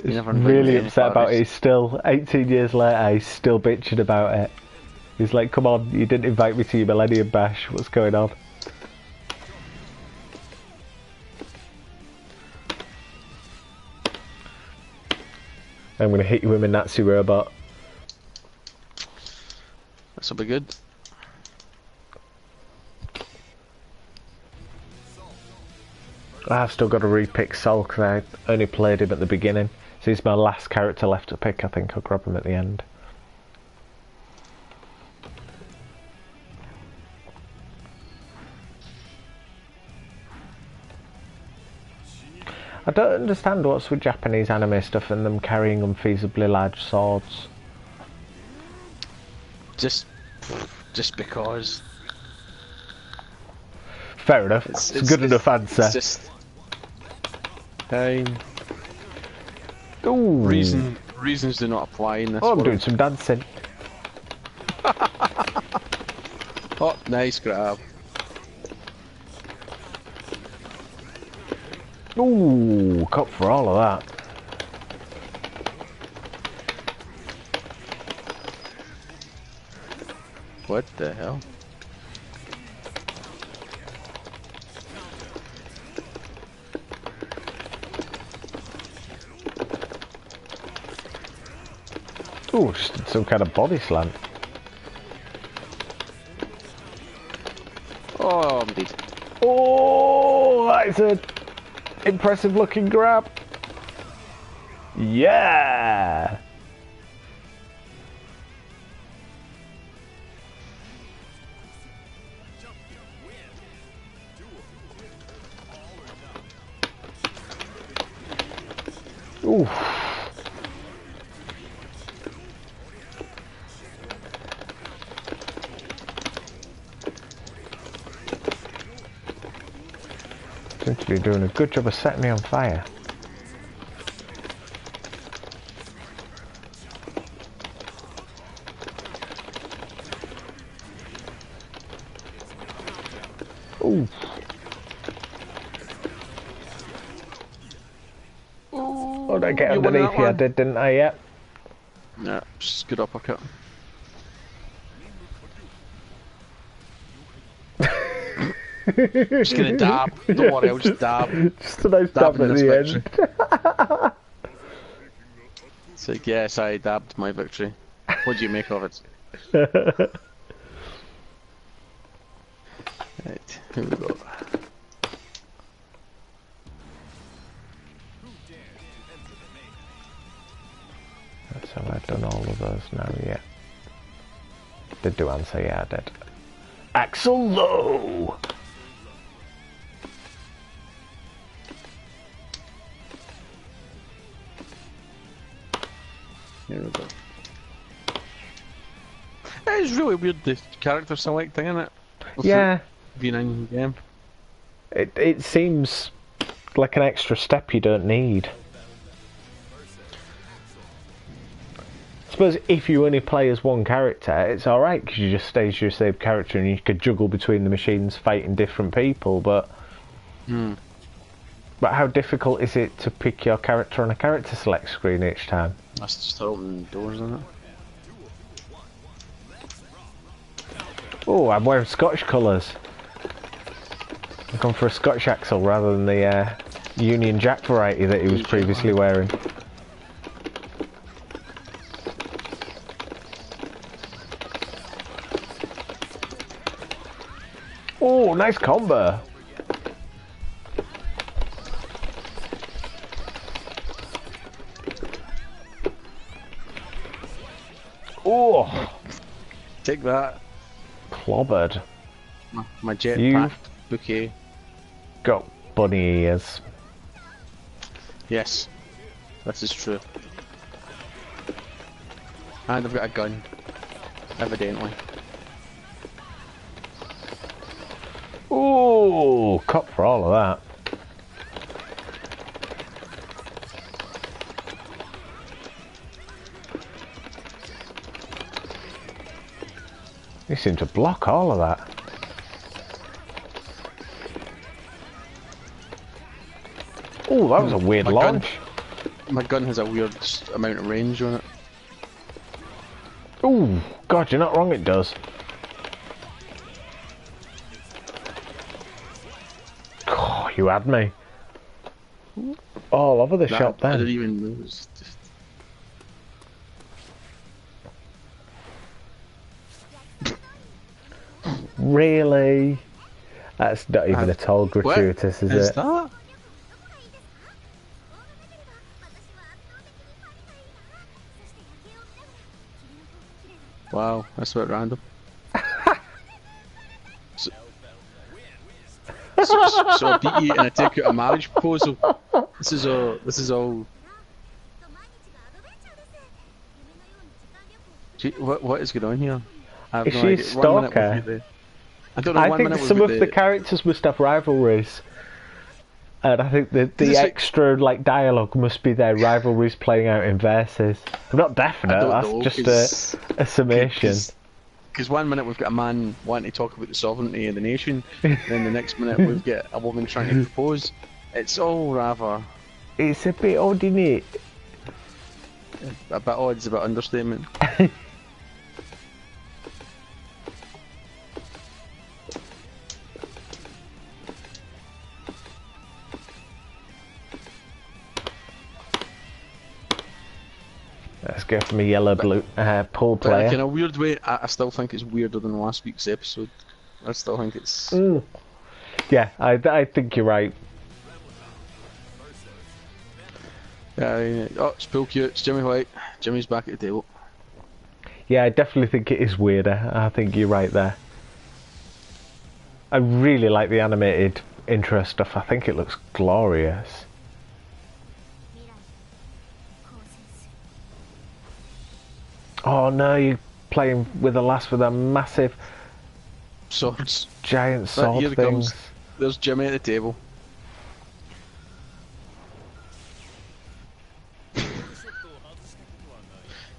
Really upset about it. He's still, 18 years later, he's still bitching about it. He's like, come on, you didn't invite me to your Millennium Bash, what's going on? I'm going to hit you with a Nazi robot. This'll be good. I've still got to re-pick Sol because I only played him at the beginning. So he's my last character left to pick. I think I'll grab him at the end. I don't understand what's with Japanese anime stuff and them carrying unfeasibly large swords. Just because. Fair enough. It's a good enough answer. It's just Ooh. Reasons do not apply in this. Oh, I'm world. doing some dancing. Oh, nice grab. Ooh, cut for all of that. What the hell? Ooh, just some kind of body slam. Oh, indeed. Oh, that is an impressive looking grab. Yeah. Ooh. You're doing a good job of setting me on fire. Ooh. Oh, did I get underneath you? I did, didn't I? Yep. Yeah, just good uppercut. Just gonna dab. Don't worry, I'll just dab. Just a nice dab at the end. It's like, yes, I dabbed my victory. What do you make of it? Right, here we go. So I've done all of those now, yeah. Did do answer, yeah, I did. Axel Low! Here we go. It's really weird, the character select thing, isn't it? Yeah. V9 game. It seems like an extra step you don't need. I suppose if you only play as one character, it's alright because you just stay as your same character and you could juggle between the machines fighting different people, but... But how difficult is it to pick your character on a character select screen each time? That's just opening doors, isn't it? Oh, I'm wearing Scottish colours. I've gone for a Scottish Axel rather than the Union Jack variety that he was previously wearing. Oh, nice combo! Oh! Take that. Clobbered. My jetpack bouquet. Got bunny ears. Yes, this is true. And I've got a gun. Evidently. Ooh, cop for all of that. You seem to block all of that. Ooh, that was a weird launch. My gun has a weird amount of range on it. Ooh, God, you're not wrong, it does. Oh, you had me. All over the shop then. I didn't even move. Just... Really? That's not even at all gratuitous, is it? Is that? Wow, that's a bit random. So I beat you and I take out a marriage proposal. This is all. Gee, what is going on here? I have Is no she a idea. stalker? I don't know. I think some of the characters must have rivalries. And I think the extra like dialogue must be their rivalries playing out in verses. I'm not definite, that's just a summation. Because one minute we've got a man wanting to talk about the sovereignty of the nation, then the next minute we've got a woman trying to propose. It's all rather... It's a bit odd, isn't it? A bit odd is a bit understatement. Let's go from a yellow blue pool player. Like in a weird way, I still think it's weirder than last week's episode. I still think it's... Yeah, I think you're right. Oh, it's Pool Cute, it's Jimmy White. Jimmy's back at the table. Yeah, I definitely think it is weirder. I think you're right there. I really like the animated intro stuff. I think it looks glorious. Oh no, you're playing with a lass with a massive swords. Giant sword things. There's Jimmy at the table.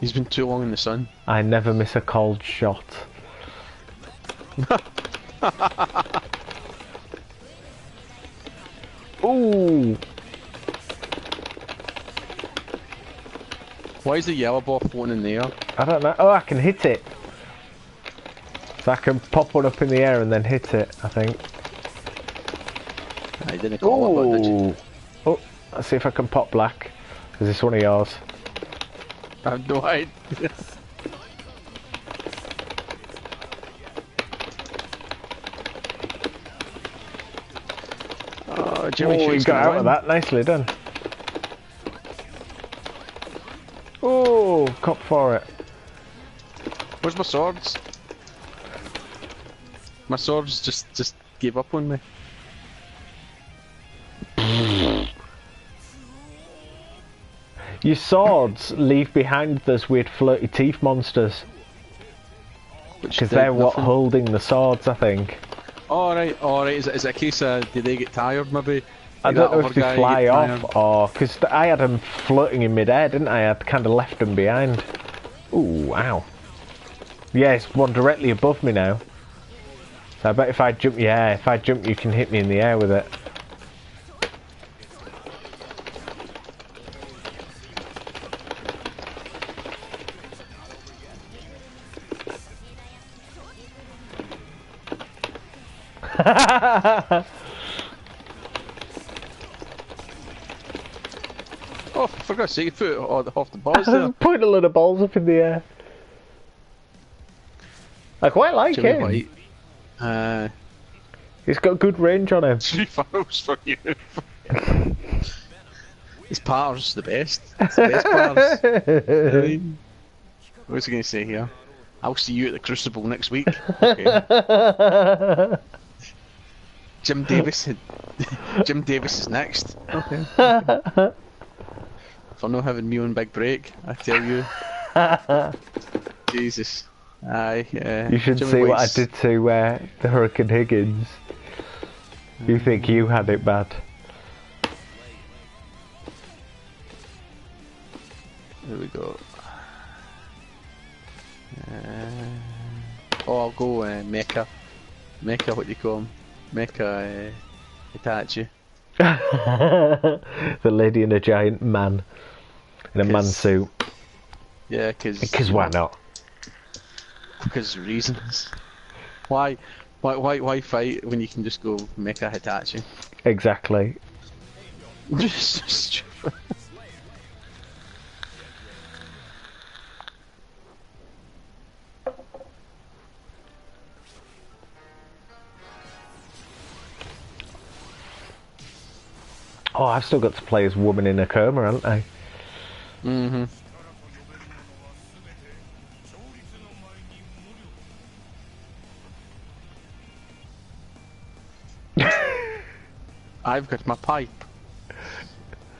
He's been too long in the sun. I never miss a cold shot. Ooh! Why is the yellow ball floating in the air? I don't know. Oh, I can hit it. So I can pop one up in the air and then hit it, I think. I didn't call it, but did you? Oh, let's see if I can pop black. Is this one of yours? I have no idea. Oh, Jimmy you got out of that. Nicely done. Oh, cop for it. Where's my swords? My swords just gave up on me. Your swords leave behind those weird flirty teeth monsters. Because they're what holding the swords, I think. Alright. Is it a case of, did they get tired maybe? I don't know if they fly off or... Because I had them floating in midair, didn't I? I'd kind of left them behind. Ooh, ow. Yeah, it's one directly above me now. So I bet if I jump, yeah, if I jump you can hit me in the air with it. Oh, for God's sake, you put it off the balls there. Put a load of balls up in the air. I quite like him. He's got good range on him. 3 fouls for you. His par's the best. It's the best pars. What's he going to say here? I'll see you at the Crucible next week. Okay. Jim Davis is next. Okay. For not having me on big break, I tell you. Jesus. Aye. You should Jimmy see White's... what I did to the Hurricane Higgins. You think you had it bad? There we go. I'll go Mecha. Mecha, what do you call him? Mecha Hitachi. The lady in a giant man. In a man suit. Yeah, because why not? Because reasons. Why fight when you can just go Mecha Hitachi? Exactly. Just stupid. Oh, I've still got to play as woman in a coma, haven't I? Mm-hmm. I've got my pipe.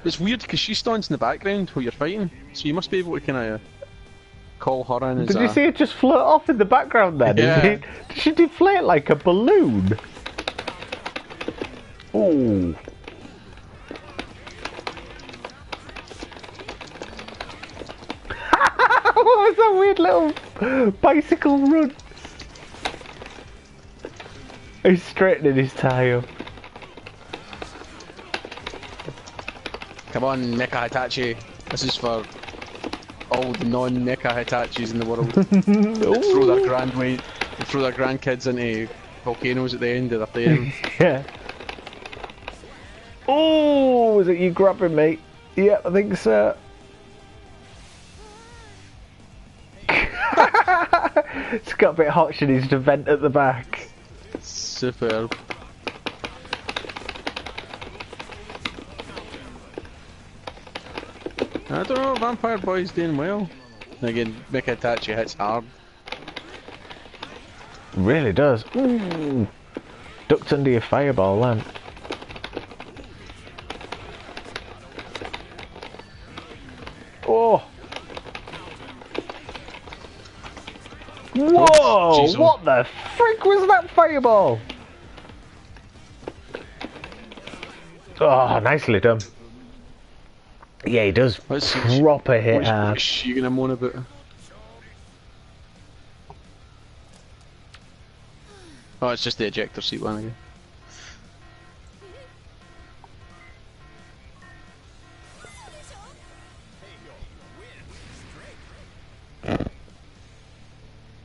It's weird because she stands in the background while you're fighting, so you must be able to kind of call her in as Did you see it just float off in the background then? Yeah. Did she deflate like a balloon? Ooh. What was that weird little bicycle run? He's straightening his tie up. Come on, Mecha Hitachi. This is for all the non-Mecha Hitachis in the world. That throw their grandkids into volcanoes at the end of their playing. Yeah. Oh, was it you grabbing me? Yeah, I think so. It's got a bit hot, she needs to vent at the back. Superb. I don't know, Vampire Boy's doing well. Again, Mecha Hitachi hits hard. Really does. Ooh. Ducked under your fireball then. Oh! Whoa! Oh, what the frick was that fireball? Oh, nicely done. Yeah, he does proper hit hard. What's you gonna moan about? Oh, it's just the ejector seat one again.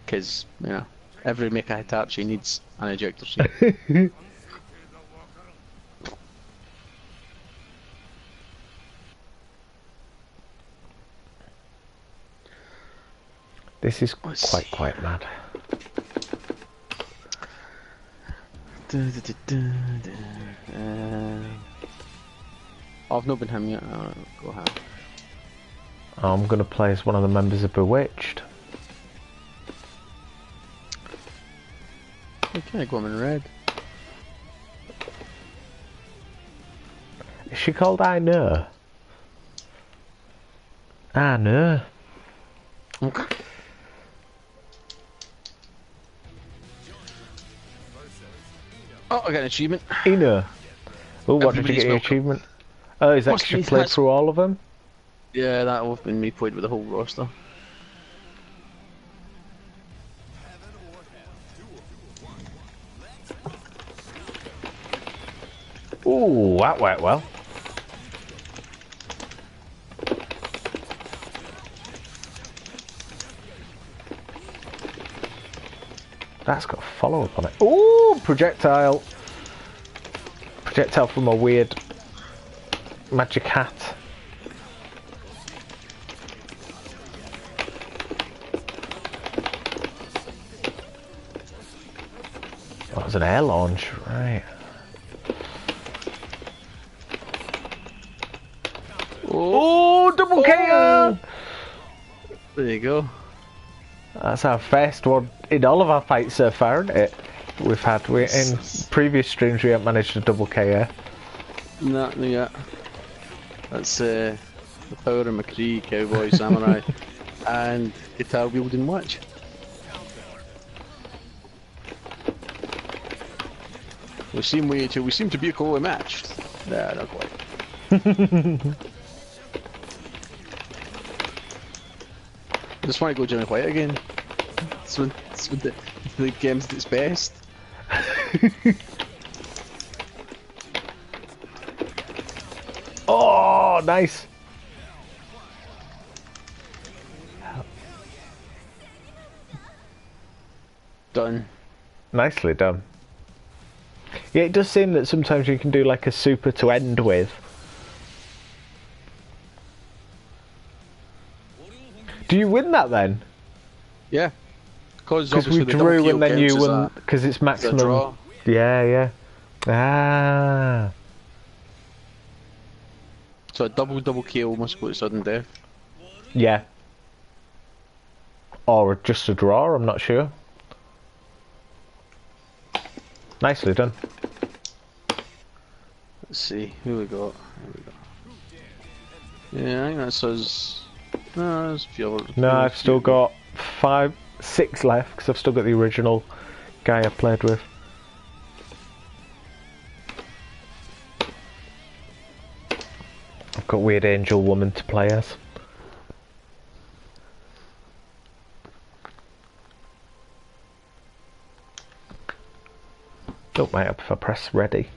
Because, you know, every Mecha Hitachi needs an ejector seat. This is quite mad. I've not been him yet. Go ahead. I'm gonna play as one of the members of Bewitched. Okay, go on in red. Is she called I Know? I Know. Okay. Oh, I got an achievement. Eno. Oh, what did you Everybody's get your welcome. achievement? Oh, is that Must 'cause you be- played that's- through all of them? Yeah, that will have been me played with the whole roster. Ooh, that went well. That's got a follow-up on it. Ooh, projectile. Projectile from a weird magic hat. That was an air launch, right. Oh, double KO! There you go. That's our first one in all of our fights so far, isn't it? We've had, in previous streams we haven't managed to double KO. No, yeah. That's the power of McCree, Cowboy, Samurai, and guitar wielding witch. We seem to be equally matched. Nah, not quite. I just want to go Jimmy White again. It's when the game's at its best. Oh, nice! Done. Nicely done. Yeah, it does seem that sometimes you can do like a super to end with. Do you win that then? Yeah. Because obviously we the double drew kill and then counts you as won, because it's a maximum. draw. Yeah, yeah. Ah. So a double kill must go to sudden death. Yeah. Or just a draw, I'm not sure. Nicely done. Let's see, who we got? Yeah, I think that says. No, there's a few other. No, I've still got 6 left, because I've still got the original guy I played with. I've got Weird Angel Woman to play as. Don't mind if I press ready.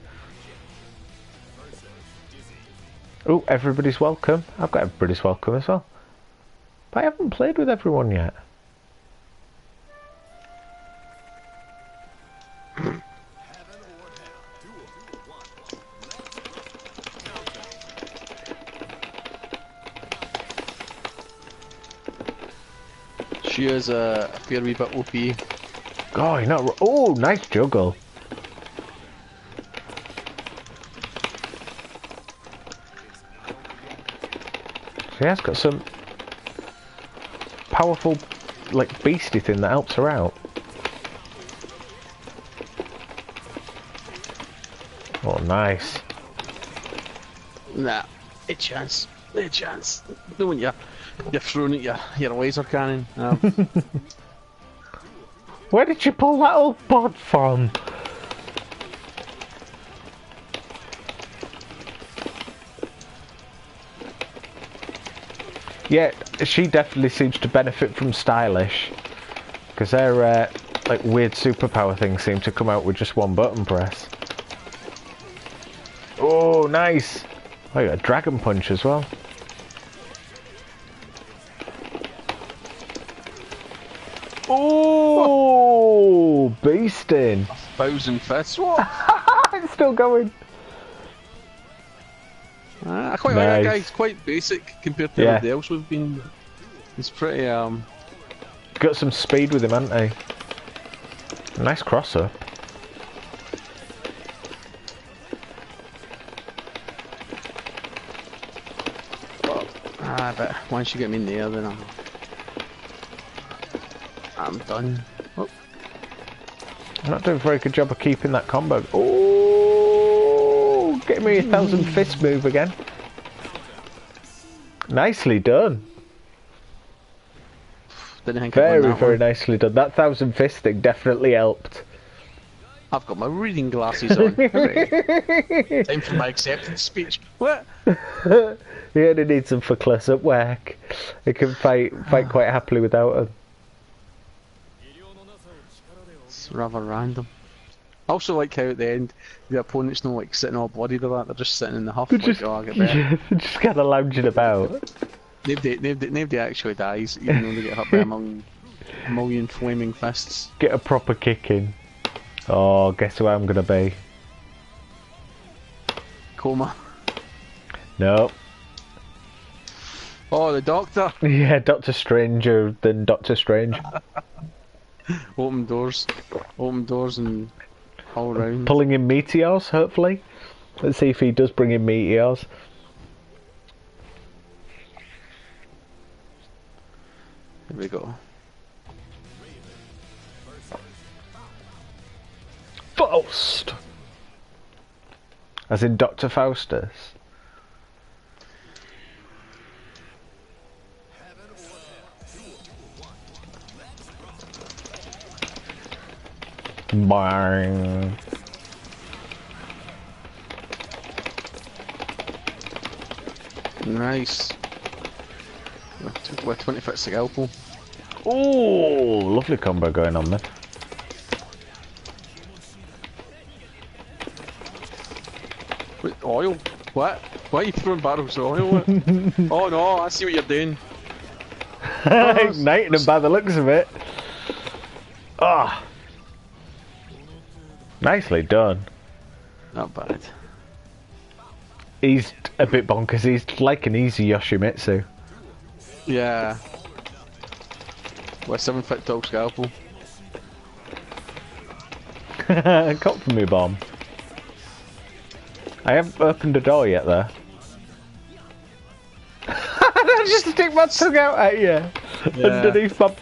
Oh, everybody's welcome. I've got everybody's welcome as well. But I haven't played with everyone yet. She is a fair wee bit OP. Oh, you're not. Oh, nice juggle. She has got some powerful, like, beastie thing that helps her out. Oh, nice. Nah, a chance. A chance. The one you're throwing at your laser cannon. Where did you pull that old bod from? Yeah, she definitely seems to benefit from Stylish, because they're like weird superpower things seem to come out with just one button press. Oh, nice! Oh, you got a dragon punch as well. Oh, beasting! 1,000 fists. What? It's still going. I quite like that guy. He's quite basic compared to everything else we've been. He's pretty Got some speed with him, hasn't he? Nice crosser. But once you get me in there, then I'm done. Oh. I'm not doing a very good job of keeping that combo. Oh, get me a 1,000 fist move again. Nicely done. Didn't think very nicely done. That 1,000 fist thing definitely helped. I've got my reading glasses on. Time for my acceptance speech. What? He only needs them for close-up work. He can fight quite happily without them. It's rather random. I also like how at the end the opponent's not like sitting all bloodied or that. They're just sitting in the huff. They're like, just, oh, I get better. Yeah, they're just kind of lounging about. Nobody actually dies, even though they get hit by a million flaming fists. Get a proper kick in. Oh, guess who I'm gonna be? Coma. Nope. Oh, the Doctor. Yeah, Doctor Stranger than Doctor Strange. Open doors and all around. Pulling in meteors, hopefully. Let's see if he does bring in meteors. Here we go. Faust! As in Dr. Faustus. Bang. Nice. We're 20 foot scalpel. Oh, lovely combo going on there. Wait, oil? What? Why are you throwing barrels of oil? Oh no, I see what you're doing. Igniting him by the looks of it. Ah. Nicely done. Not bad. He's a bit bonkers. He's like an easy Yoshimitsu. Yeah. We're 7 foot tall scalpel. Cop for me, bomb. I haven't opened a door yet, though. I just stick my tongue out at you underneath my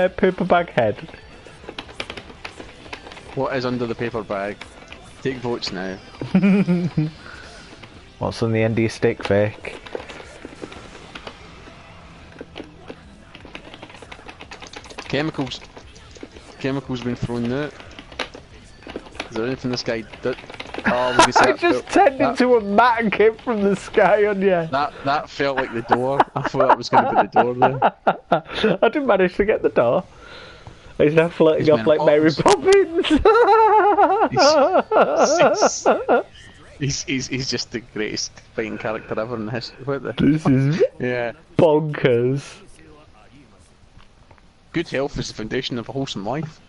paper bag head. What is under the paper bag? Take votes now. What's on the end of your stick, fake? Chemicals. Chemicals been thrown out. Is there anything this guy did? Oh, we I just turned into a mat and came from the sky on you. That felt like the door. I thought that was going to be the door there. I didn't manage to get the door. He's now floating off like Mary Poppins. He's just the greatest fighting character ever in the history. This is bonkers. Good health is the foundation of a wholesome life.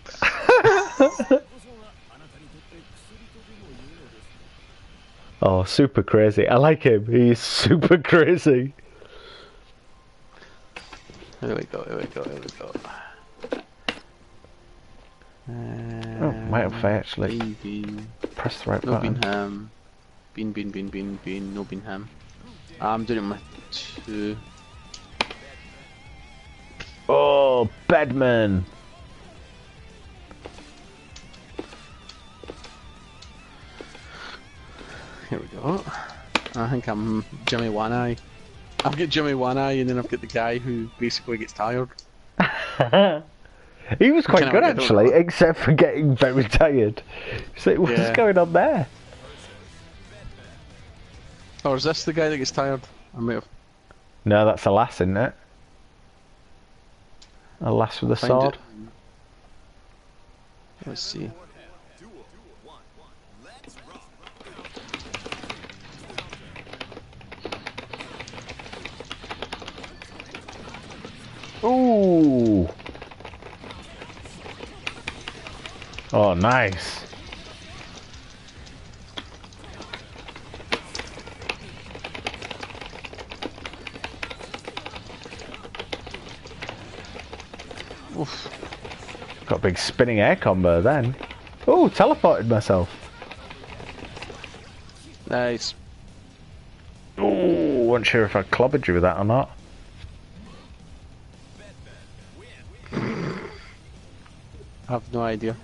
Oh, super crazy. I like him. He's super crazy. Here we go. Oh, might have actually pressed the right button. Bean, no bean ham. I'm doing my 2. Oh, Bedman. Here we go. I think I'm Jimmy One Eye. I've got Jimmy One Eye, and then I've got the guy who basically gets tired. He was quite good actually, except for getting very tired. So what's going on there? Or is this the guy that gets tired? I might have. No, that's a lass, isn't it? A lass with a sword. Let's see. Ooh. Oh, nice. Oof. Got a big spinning air combo then. Oh, teleported myself. Nice. Ooh, wasn't sure if I clobbered you with that or not. I have no idea.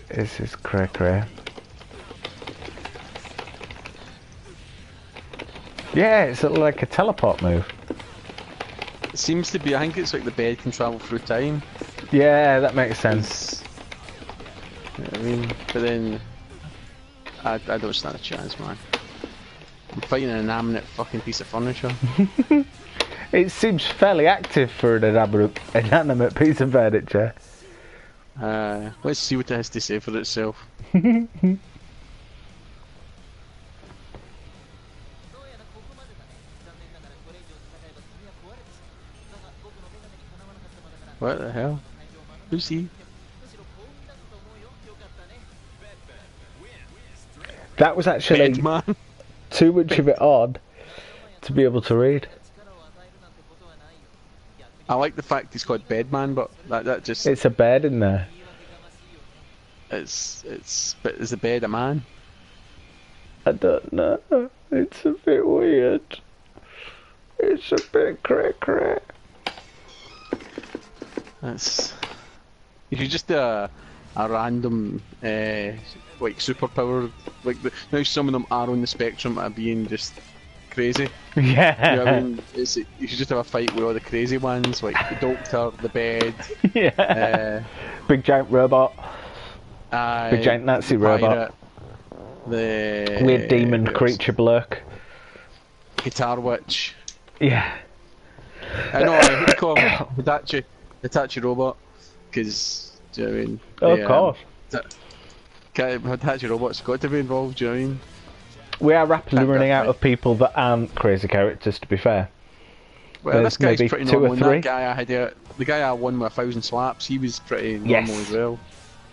This is cray. Yeah, it's like a teleport move. It seems to be, I think it's like the bed can travel through time. Yeah, that makes sense. You know what I mean? But then, I don't stand a chance, man. I'm fighting an inanimate fucking piece of furniture. It seems fairly active for an inanimate piece of furniture. Let's see what it has to say for itself. What the hell? Who's he? That was actually Bedman. too much of it on to be able to read. I like the fact he's called Bedman, but that just It's a bed in there. but is the bed a man? I don't know. It's a bit weird. It's a bit cray. That's you should just a random like superpower now some of them are on the spectrum of being just crazy. Yeah. You know what I mean? You should just have a fight with all the crazy ones, like the doctor, the bed. Yeah. Big giant robot. Big giant Nazi robot. The weird demon creature bloke. Guitar witch. Yeah. I know. I would call him Hitachi robot, because do you know what I mean? Oh, of course. Hitachi robot's got to be involved. Do you know what I mean? We are rapidly running out of people that aren't crazy characters, to be fair. Well, There's this guy's maybe pretty 2 normal. or And 3. that guy I had the guy I won with 1,000 slaps, he was pretty normal as well.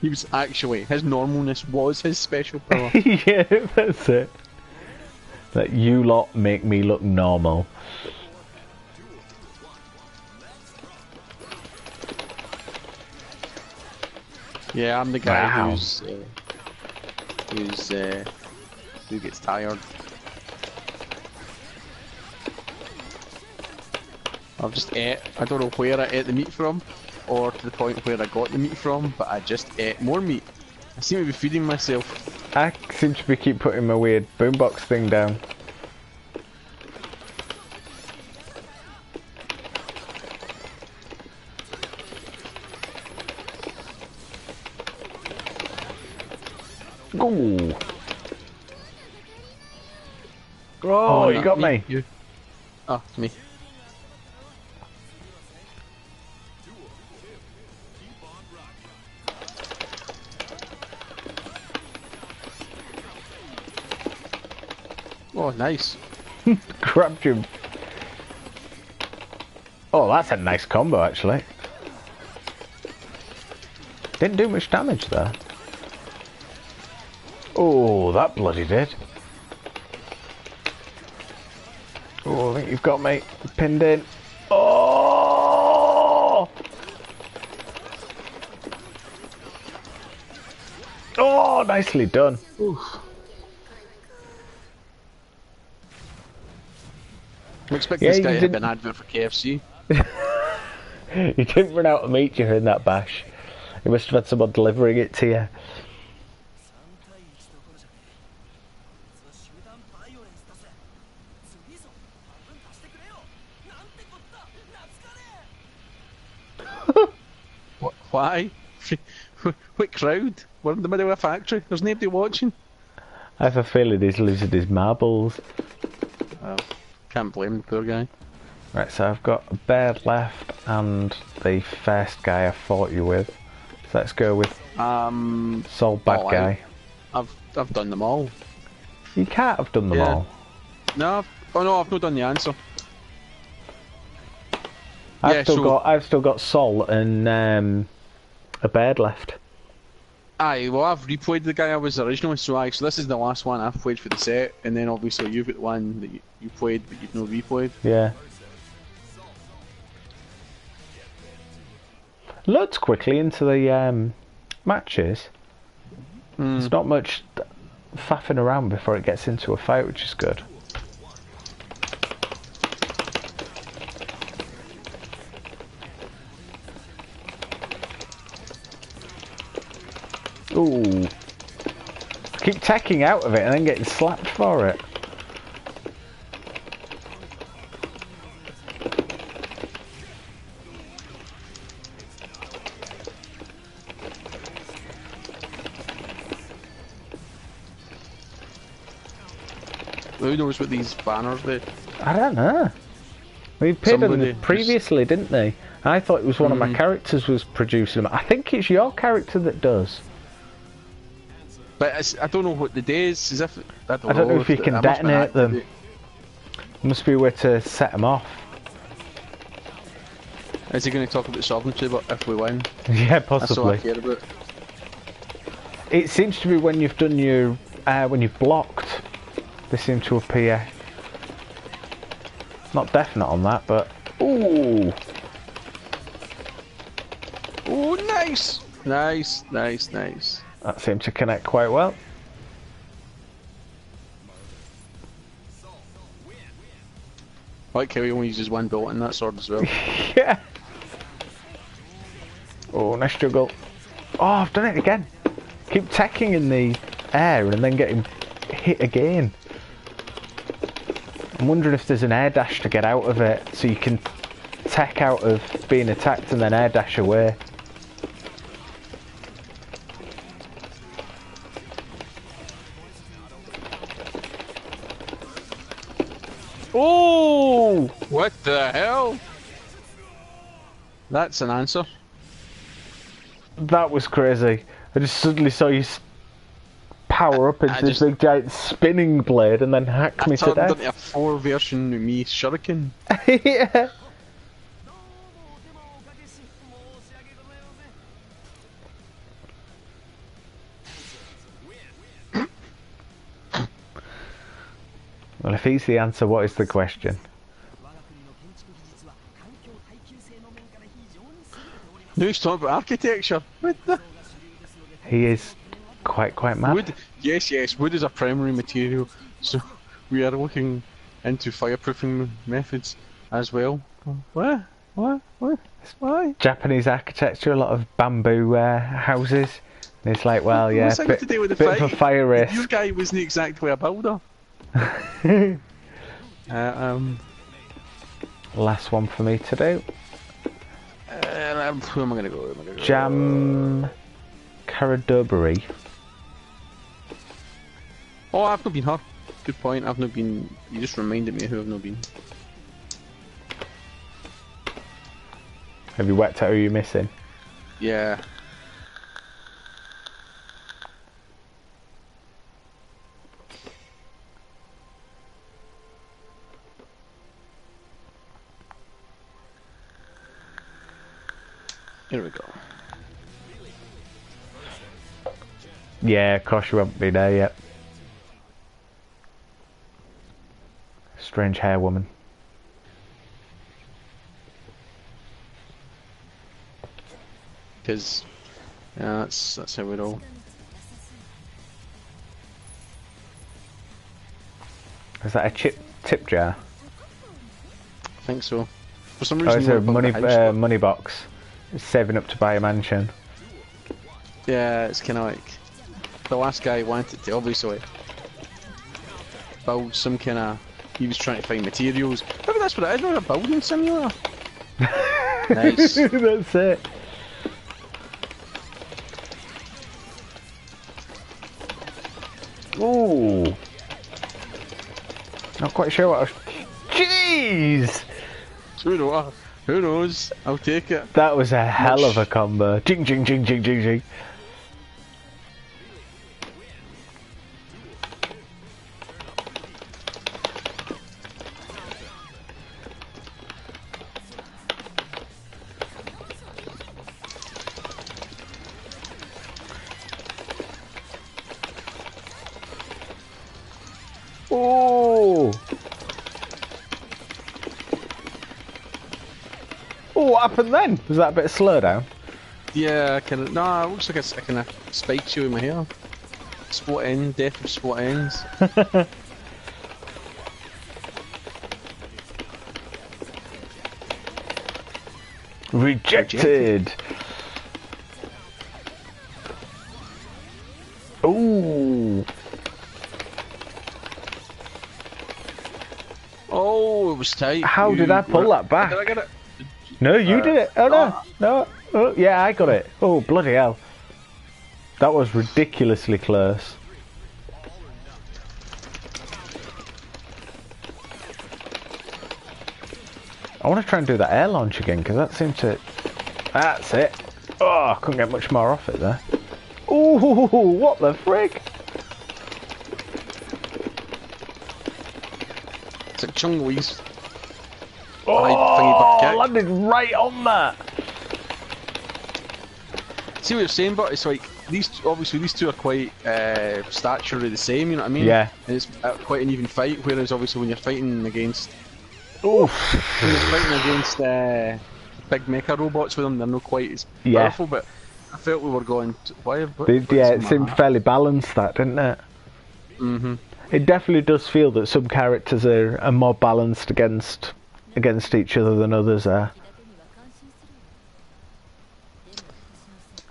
He was actually, his normalness was his special power. Yeah, that's it. That you lot make me look normal. Yeah, I'm the guy Wow. who gets tired. I've just ate. I don't know where I ate the meat from, or to the point where I got the meat from, but I just ate more meat. I seem to be feeding myself. I seem to be keep putting my weird boombox thing down. Ooh. Oh, you got me. You. Oh, it's me. Oh, nice. Grabbed you. Oh, that's a nice combo, actually. Didn't do much damage there. Oh, that bloody did. Oh, I think you've got me pinned in. Oh! Oh, nicely done. Oof. I'm expecting this guy to have an advert for KFC. You didn't run out of meat during that bash. You must have had someone delivering it to you. Why? What crowd? We're in the middle of a factory. There's nobody watching. I have a feeling he's losing his marbles. Oh, can't blame the poor guy. Right, so I've got a bear left and the first guy I fought you with. So let's go with Sol bad guy. I've done them all. You can't have done them all. No, oh no, I've not done the answer. I've still got Sol and a bird left. Aye, well I've replayed the guy I was originally, so this is the last one I've played for the set, and then obviously you've got the one that you played but you've not replayed. Yeah. Loads quickly into the matches. There's not much faffing around before it gets into a fight, which is good. Ooh. Keep tacking out of it and then getting slapped for it. Who knows what these banners do? I don't know. We paid them previously, didn't they? I thought it was one of my characters was producing them. I think it's your character that does. But I don't know what the day is. As if I don't know if you can detonate them. There must be a way to set them off. Is he going to talk about sovereignty if we win? Yeah, possibly. That's all I care about. It seems to be when you've done your when you've blocked, they seem to appear. Not definite on that, but ooh, oh, nice, nice, nice, nice. That seemed to connect quite well. I like how he only uses one bullet in that sword as well. Yeah. Oh, nice juggle. Oh, I've done it again. Keep tacking in the air and then getting hit again. I'm wondering if there's an air dash to get out of it, so you can tack out of being attacked and then air dash away. Oh! What the hell? That's an answer. That was crazy. I just suddenly saw you power up into this big giant spinning blade and then hack me to death. I turned into a 4 version of me shuriken. Yeah. Well, if he's the answer, what is the question? No, he's talking about architecture. What the? He is quite mad. Wood, yes, wood is a primary material, so we are looking into fireproofing methods as well. What? Why? Japanese architecture, a lot of bamboo houses. And it's like, well, yeah, what's that to do with the bit of a fire risk. Your guy wasn't exactly a builder. Last one for me to do. Who am I gonna go? Jam Caradubri. Oh, I've not been her. Good point. I've not been. You just reminded me of who I've not been. Have you worked out who you're missing? Yeah. Here we go. Yeah, of course you won't be there yet. Strange hair woman. Because, yeah, that's how we roll. Is that a tip jar? I think so. For some reason, it's a money box. It's saving up to buy a mansion. Yeah, it's kind of like the last guy wanted to obviously build some kind of. He was trying to find materials. Maybe that's what it is. Maybe a building simulator. Nice. That's it. Ooh. Not quite sure what I was... Jeez! So Who knows? I'll take it. That was a hell of a combo. Jing, jing, jing, jing, jing, jing. Oh! Oh, what happened then? Was that a bit of slowdown? Yeah, I can. No, it looks like I kind of spiked you in my hair. Split end, death of split ends. Rejected. Ooh. Oh, it was tight. How did I pull that back? Did I get it? No, you did it. Oh no, no. Oh, yeah, I got it. Oh, bloody hell. That was ridiculously close. I want to try and do that air launch again, because that seemed to... That's it. Oh, I couldn't get much more off it there. Ooh, what the frig? It's like Chung Lee's. Oh, landed right on that. See what you're saying, but it's like these two are quite staturally the same. You know what I mean? Yeah. And it's quite an even fight. Whereas obviously when you're fighting against, Oof. when you're fighting against big mecha robots with them, they're not quite as Yeah. powerful. But I felt we were going. Yeah, it seemed fairly balanced, that, didn't it? Mhm. It definitely does feel that some characters are more balanced against each other than others are.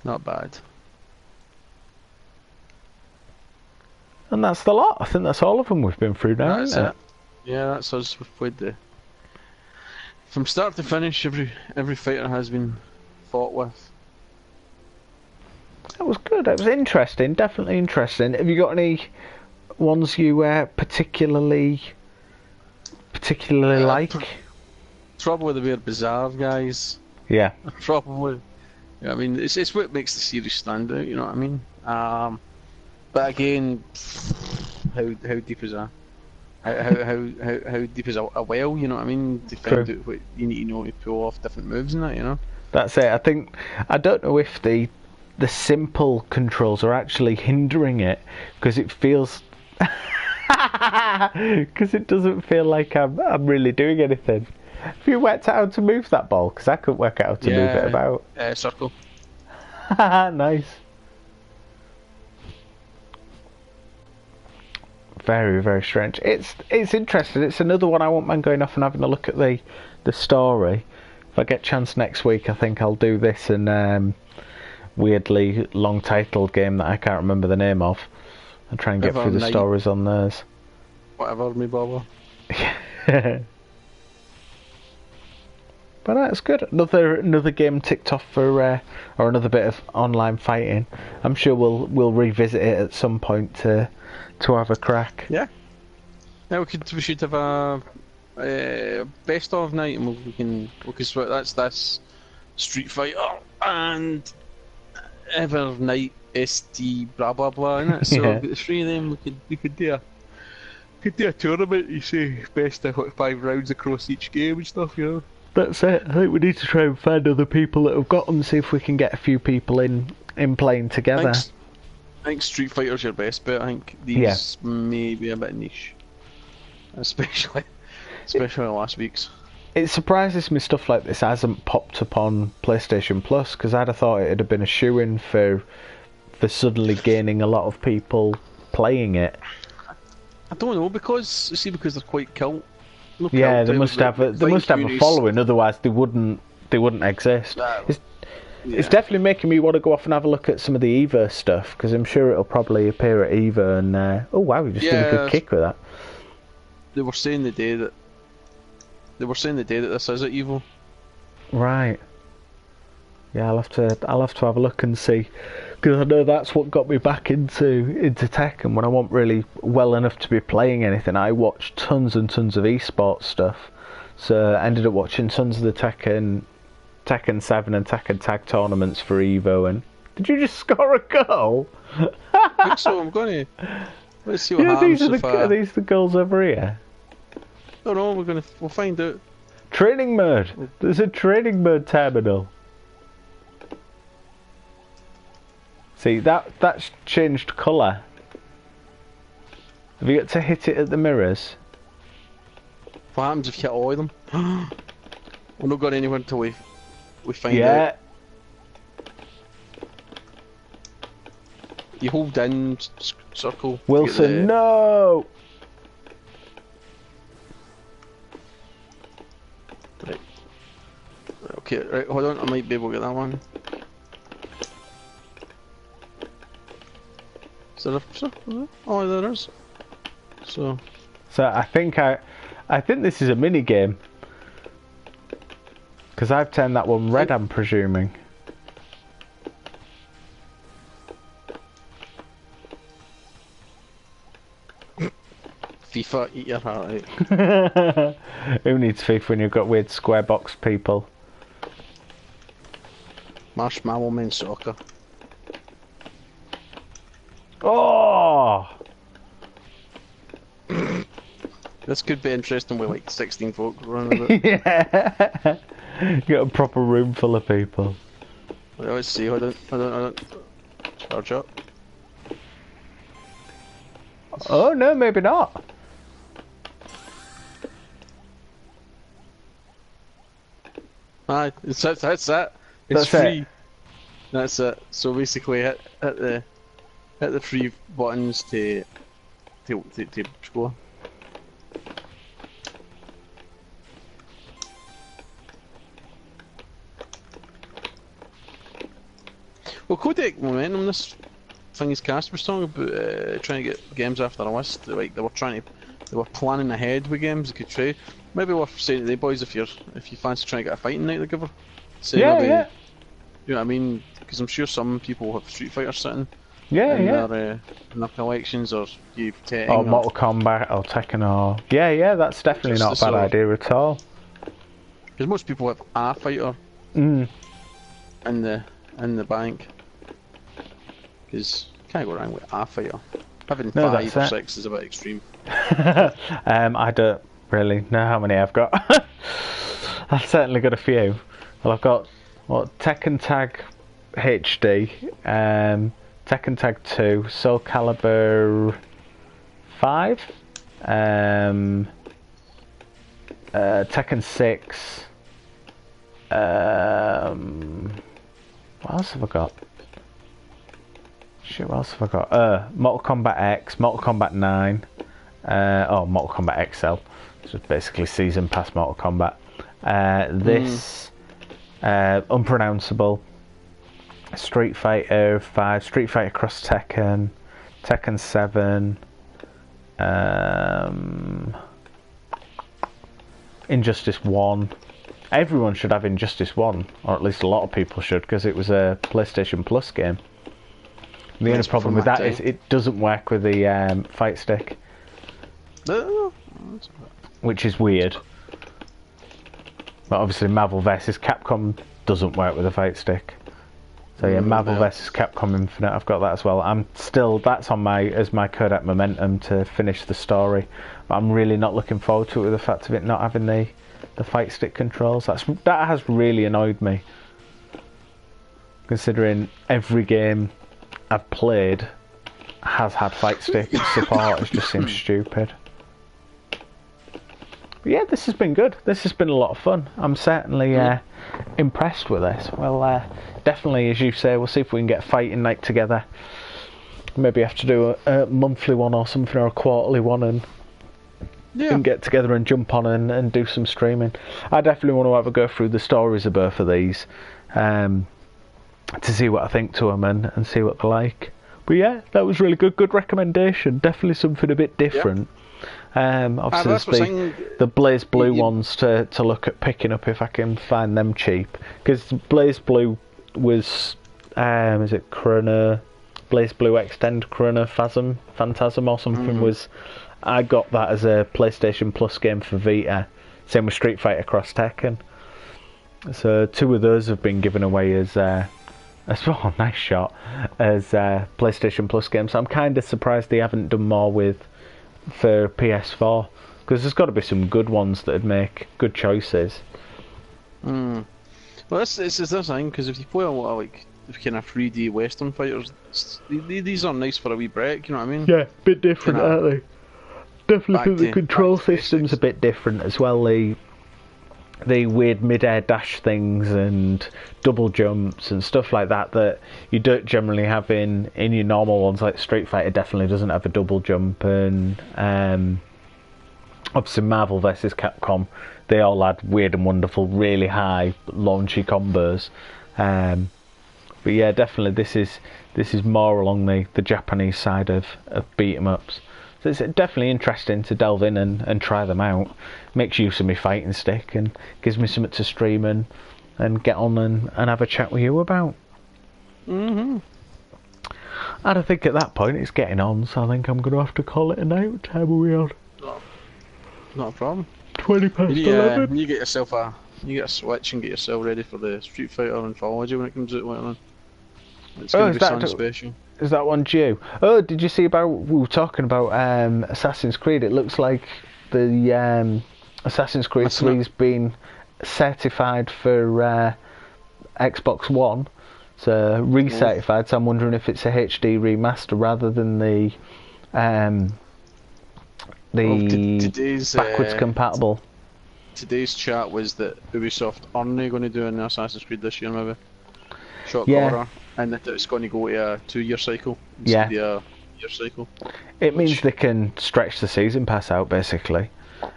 Not bad. And that's the lot. I think that's all of them we've been through now, That's isn't it. Yeah, that's us. We've played from start to finish. Every fighter has been fought with. That was good. It was interesting. Definitely interesting. Have you got any ones you particularly like? Probably the weird bizarre guys. Yeah. Probably. Yeah, I mean, it's what makes the series stand out. You know what I mean? But again, how deep is a how deep is a well? You know what I mean? To find out what you need to know to pull off different moves and that. You know. That's it. I don't know if the simple controls are actually hindering it, because it feels because it doesn't feel like I'm really doing anything. Have you worked out how to move that ball? Because I couldn't work out how to move it about. Circle. Nice. Very, very strange. It's interesting. It's another one I won't mind going off and having a look at the story. If I get a chance next week, I think I'll do this and weirdly long titled game that I can't remember the name of, and try and get through the stories on theirs. Whatever, me bother. But that's good. Another game ticked off for, or another bit of online fighting. I'm sure we'll revisit it at some point to have a crack. Yeah. Yeah, we should have a best of night, and we can that's Street Fighter and Ever Night ST blah blah blah, innit? So Yeah. the three of them we could do a tournament. You say best of 5 rounds across each game and stuff, you know. That's it. I think we need to try and find other people that have got them, see if we can get a few people in playing together. I think Street Fighter's your best bet. I think these may be a bit niche, especially last week's. It surprises me stuff like this hasn't popped up on PlayStation Plus, because I'd have thought it'd have been a shoo-in for suddenly gaining a lot of people playing it. I don't know, because they're quite cult. Yeah, they must have a following, otherwise they wouldn't exist. It's definitely making me want to go off and have a look at some of the EVA stuff, because I'm sure it'll probably appear at EVA. And oh wow, you just did a good kick with that. They were saying the day that this is at EVO. Right. Yeah, I'll have to have a look and see, because I know that's what got me back into Tekken. When I wasn't really well enough to be playing anything, I watched tons and tons of esports stuff So I ended up watching tons of the Tekken 7 and Tekken Tag tournaments for Evo. And did you just score a goal? I think so. I'm going to. Let's see what happens. Are these the goals over here? No, no, we'll find out. Training mode. There's a training mode terminal. See, that's changed colour. Have you got to hit it at the mirrors? What happens if you hit all of them? We're not going anywhere until we find out. You hold in circle. Wilson, no! Right. Okay, right, hold on, I might be able to get that one. Is there a... Oh, there is. So I think this is a mini game. Because I've turned that one red, I'm presuming. FIFA, eat your heart out. Who needs FIFA when you've got weird square box people? Marshmallow Man Soccer. Oh! This could be interesting with like 16 folk running about. Yeah! You got a proper room full of people. Well, let's see, I don't. Charge up. Oh no, maybe not. Aye, that's it. It's That's free. it. That's it. So basically, hit the free buttons to score. Well, Codec Momentum, this thing is cast was talking about trying to get games after a list. Like they were planning ahead with games they could try. Maybe worth saying to the boys if you fancy trying to get a fighting night together. Say Yeah, maybe, yeah. You know what I mean? Because I'm sure some people have Street Fighter sitting Yeah, in yeah. their collections, or you Tekken, Or Mortal Kombat, or Tekken, or... Yeah, that's definitely not a bad idea at all. Because most people have a fighter Mm. in the bank. Because you can't go wrong with a fighter. Having No, 5 or that's it. 6 is a bit extreme. I don't really know how many I've got. I've certainly got a few. Well, I've got Tekken Tag HD, Tekken Tag 2, Soul Calibur 5, Tekken 6. What else have I got? Shit, what else have I got? Mortal Kombat X, Mortal Kombat 9, Mortal Kombat XL. So it's basically season pass Mortal Kombat. This unpronounceable. Street Fighter 5, Street Fighter Cross Tekken, Tekken 7, Injustice 1. Everyone should have Injustice 1, or at least a lot of people should, because it was a PlayStation Plus game. The only problem with that is it doesn't work with the fight stick, which is weird. But obviously Marvel vs Capcom doesn't work with a fight stick. So yeah, Marvel vs Capcom Infinite, I've got that as well. That's on as my codec momentum to finish the story. But I'm really not looking forward to it with the fact of it not having the fight stick controls. That has really annoyed me. Considering every game I've played has had fight stick support, it just seems stupid. But yeah, this has been good. This has been a lot of fun. I'm certainly impressed with this. Well, definitely, as you say, we'll see if we can get a fighting night together. Maybe have to do a monthly one or something, or a quarterly one, and get together and jump on and do some streaming. I definitely want to have a go through the stories of both of these, to see what I think to them and see what they're like. But yeah, that was really good. Good recommendation. Definitely something a bit different. Obviously, the Blaze Blue ones to look at picking up if I can find them cheap. Because Blaze Blue was, is it Chrono? Blaze Blue Extend Chrono Phantasm or something was. I got that as a PlayStation Plus game for Vita, Same with Street Fighter Cross Tekken. So 2 of those have been given away as oh, nice shot, as PlayStation Plus games. I'm kind of surprised they haven't done more for PS4, because there's got to be some good ones that'd make good choices. Well, this is the thing, because if you play a lot of like kind of 3D Western fighters, these are nice for a wee break. You know what I mean? Yeah, a bit different, aren't they? Definitely think the control system's a bit different as well. The weird mid-air dash things and double jumps and stuff like that you don't generally have in your normal ones. Like Street Fighter definitely doesn't have a double jump, and obviously Marvel vs Capcom, they all had weird and wonderful, really high launchy combos. But yeah, definitely this is more along the Japanese side of beat 'em ups. So it's definitely interesting to delve in and try them out. Makes use of my fighting stick and gives me something to stream and get on and have a chat with you about. And I think at that point it's getting on, so I think I'm going to have to call it a night. What time are we on? Not a problem. 20 past 11. You get a Switch and get yourself ready for the Street Fighter Anthology when it comes out later on. It's going to be something special. Is that one due? Oh, did you see about, we were talking about Assassin's Creed? It looks like the Assassin's Creed 3's been certified for Xbox One, so recertified, so I'm wondering if it's a HD remaster rather than the backwards compatible. Today's chat was that Ubisoft aren't going to do an Assassin's Creed this year, maybe. Short order, and that it's going to go to a 2-year cycle instead of a year cycle. It means they can stretch the season pass out basically,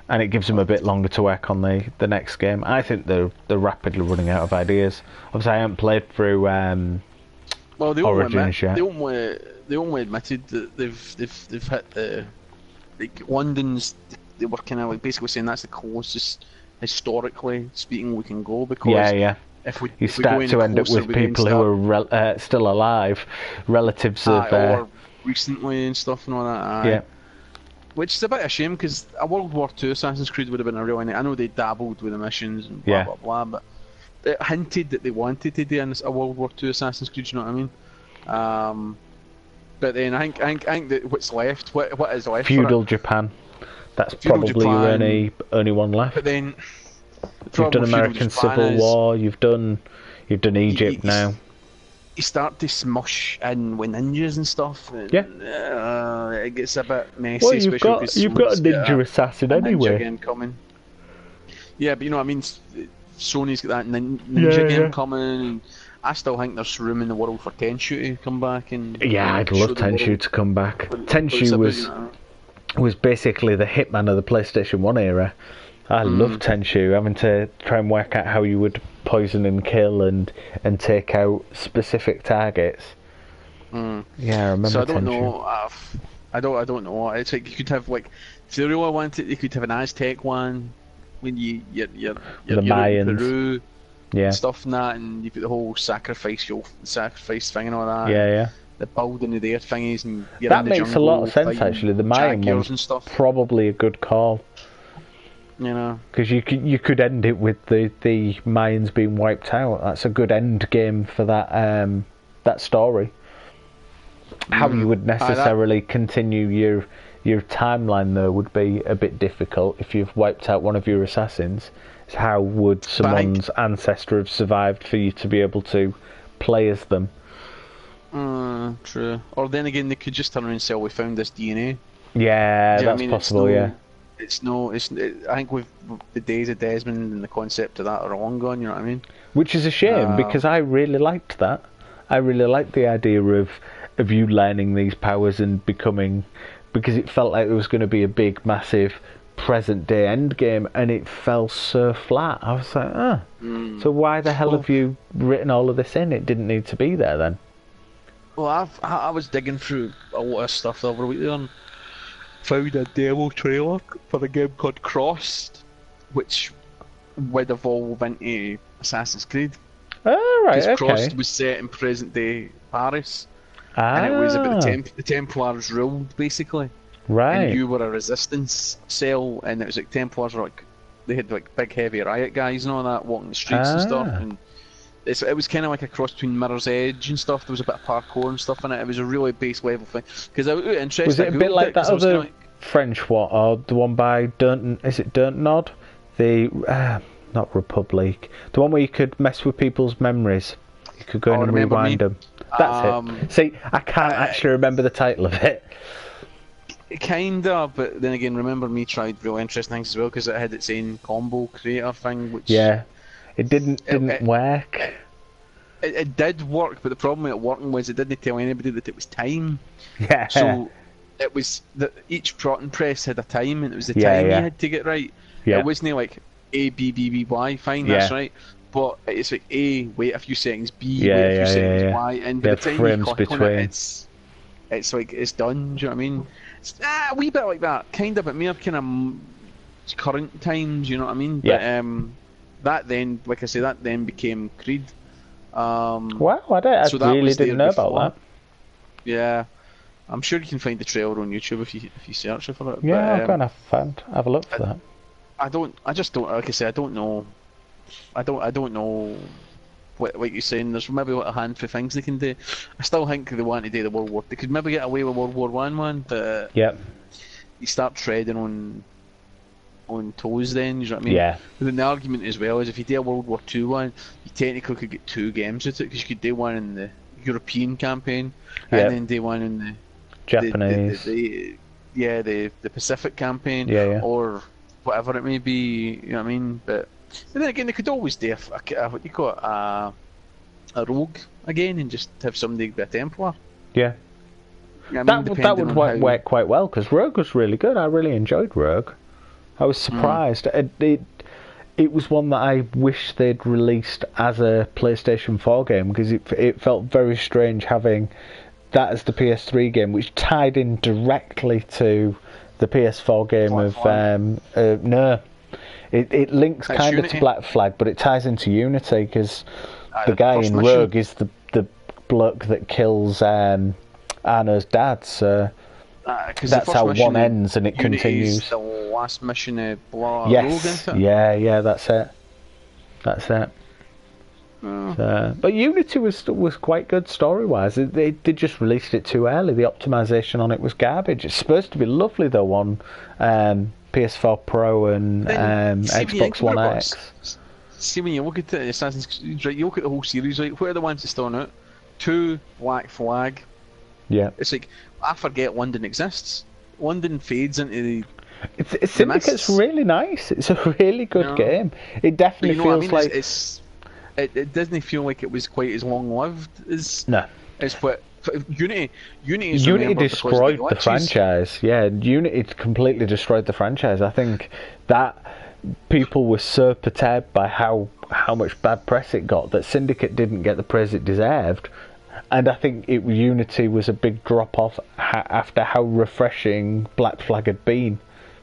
and it gives them a bit longer to work on the next game. I think they're rapidly running out of ideas. Obviously, I haven't played through Origins yet. They only admitted that they've hit the London's. They were kind of like basically saying that's the closest historically speaking we can go, because if we start to end up with people who are still alive, relatives of or recently and stuff and all that. Which is a bit of a shame, because a World War II Assassin's Creed would have been a really. I know they dabbled with the missions and blah blah blah, but it hinted that they wanted to do a World War II Assassin's Creed. You know what I mean? But then I think that what's left, what is left? Feudal Japan. That's probably your only one left. But then you've done American Civil War. You've done Egypt now. You start to smush in with ninjas and stuff. And, it gets a bit messy. Well, you've got a ninja assassin anyway. Ninja game coming. Yeah, but you know what I mean. Sony's got that ninja game coming. And I still think there's room in the world for Tenshu to come back and. Yeah, I'd love Tenshu to come back. Tenshu was basically the hitman of the PlayStation 1 era. I love Tenshu, having to try and work out how you would poison and kill and take out specific targets. Yeah, I remember. So I don't Tenshu. know. I don't know. It's like you could have if they really wanted, you could have an Aztec one when you're the Mayans, in Peru, stuff and that, and you put the whole sacrifice thing and all that. Yeah. The building of their thingies, and that makes a lot of sense actually. The Mayan one's probably a good call. You know, because you could end it with the Mayans being wiped out. That's a good end game for that story. How you would necessarily continue your timeline though would be a bit difficult if you've wiped out one of your assassins. How would someone's ancestor have survived for you to be able to play as them? True. Or then again, they could just turn around and say, "We found this DNA." Yeah, that's possible. I think with the days of Desmond and the concept of that are long gone. You know what I mean? Which is a shame, because I really liked that. I really liked the idea of you learning these powers and becoming, because it felt like there was going to be a big, massive present day end game, and it fell so flat. I was like, so why the hell have you written all of this in? It didn't need to be there then. Well, I was digging through a lot of stuff over the weekend and found a demo trailer for a game called Crossed, which would evolve into Assassin's Creed. Oh, right, okay. Crossed was set in present day Paris, and it was about the Templars ruled basically. Right. And you were a resistance cell, and it was like Templars were like they had like big heavy riot guys and all that walking the streets and stuff, and it was kind of like a cross between Mirror's Edge and stuff. There was a bit of parkour and stuff in it. It was a really base level thing. Because I was interested. Was it a bit like that other French one, or the one by Dontnod? Is it Dontnod? The not Republic. The one where you could mess with people's memories. You could go in and rewind them. That's it. See, I can't actually remember the title of it. Kinda, but then again, Remember Me tried really interesting things as well because it had its own combo creator thing, which it didn't work. It did work, but the problem with it working was it didn't tell anybody that it was time. Yeah. So it was that each button press had a time, and it was the time you had to get right. Yeah. It wasn't like A B B B Y. Fine, that's right. But it's like A, wait a few seconds, B, wait a few seconds, Y, and by the time you click on it, it's like it's done. Do you know what I mean? It's a wee bit like that, kind of, but more kind of current times. You know what I mean? Yeah. But that then, like I say, that then became Creed. Wow, I really didn't know about that. Yeah, I'm sure you can find the trailer on YouTube if you search for it. Yeah, but, I'm gonna have a look for that. I just don't. Like I say, I don't know. I don't know what you're saying. There's maybe a handful of things they can do. I still think they want to do the World War. They could maybe get away with World War one, but you start treading on toes. Then you know what I mean? Yeah. But then the argument as well is if you do a World War II one, you technically could get 2 games with it because you could do one in the European campaign and then do one in the Japanese. The Pacific campaign or whatever it may be. You know what I mean? But then again, they could always do what you call it, a rogue again, and just have somebody be a Templar. Yeah. You know that would work quite well because Rogue was really good. I really enjoyed Rogue. I was surprised. It was one that I wish they'd released as a PlayStation 4 game because it felt very strange having that as the PS3 game, which tied in directly to the PS4 game no. It links kind of to Black Flag, but it ties into Unity because the guy in Rogue is the bloke that kills Arno's dad. So that's how one ends, and it continues. The last mission of Rogue, yes, isn't it? yeah, that's it. But Unity was quite good story-wise. They just released it too early. The optimization on it was garbage. It's supposed to be lovely though on PS4 Pro and Xbox One X. See, when you look at it, Assassin's Creed, right, you look at the whole series, right? What are the ones that stand out? 2, Black Flag. Yeah. It's like I forget London exists. London fades into the. Syndicate's really nice. It's a really good game. It definitely feels like it doesn't feel like it was quite as long lived as what Unity destroyed the franchise. Yeah, Unity completely destroyed the franchise. I think that people were so perturbed by how much bad press it got that Syndicate didn't get the praise it deserved. And I think Unity was a big drop off after how refreshing Black Flag had been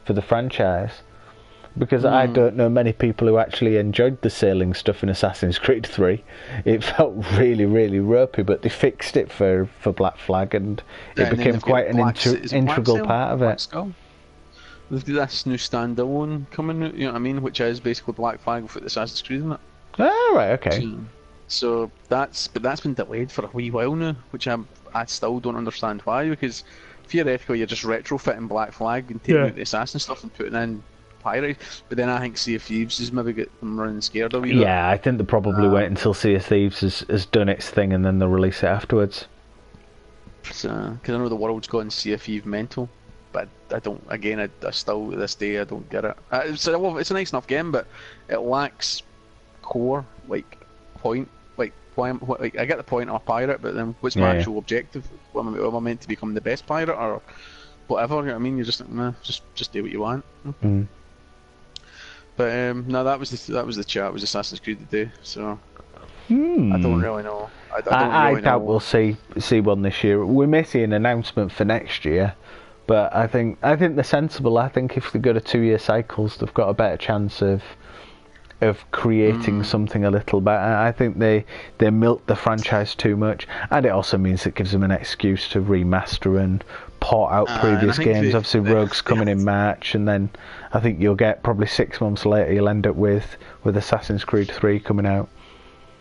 for the franchise. Because I don't know many people who actually enjoyed the sailing stuff in Assassin's Creed 3. It felt really, really ropey, but they fixed it for Black Flag, and it became quite an integral part of it. They've got this new standalone coming out, you know what I mean, which is basically Black Flag without the Assassin's Creed in it. Oh, right, okay. So that's been delayed for a wee while now, which I still don't understand why, because theoretically you're just retrofitting Black Flag and taking out the Assassin stuff and putting in Pirate, but then I think Sea of Thieves has maybe got them running scared a wee bit. Yeah, I think they'll probably wait until Sea of Thieves has done its thing and then they'll release it afterwards. Because I know the world's gone Sea of Thieves mental, but I don't. Again, I still to this day I don't get it. It's a nice enough game, but it lacks core point. I get the point of a pirate, but then what's my actual objective? Am I meant to become the best pirate or whatever? You know what I mean? You're just like, nah, just do what you want. But no, that was the chat. It was Assassin's Creed today, so I don't really know. I doubt we'll see one this year. We may see an announcement for next year, but I think they're sensible. I think if they go to 2-year cycles, they've got a better chance of of creating something a little better. I think they milk the franchise too much, and it also means it gives them an excuse to remaster and port out previous games. Obviously, Rogue's coming in March, and then I think you'll get probably 6 months later you'll end up with Assassin's Creed 3 coming out.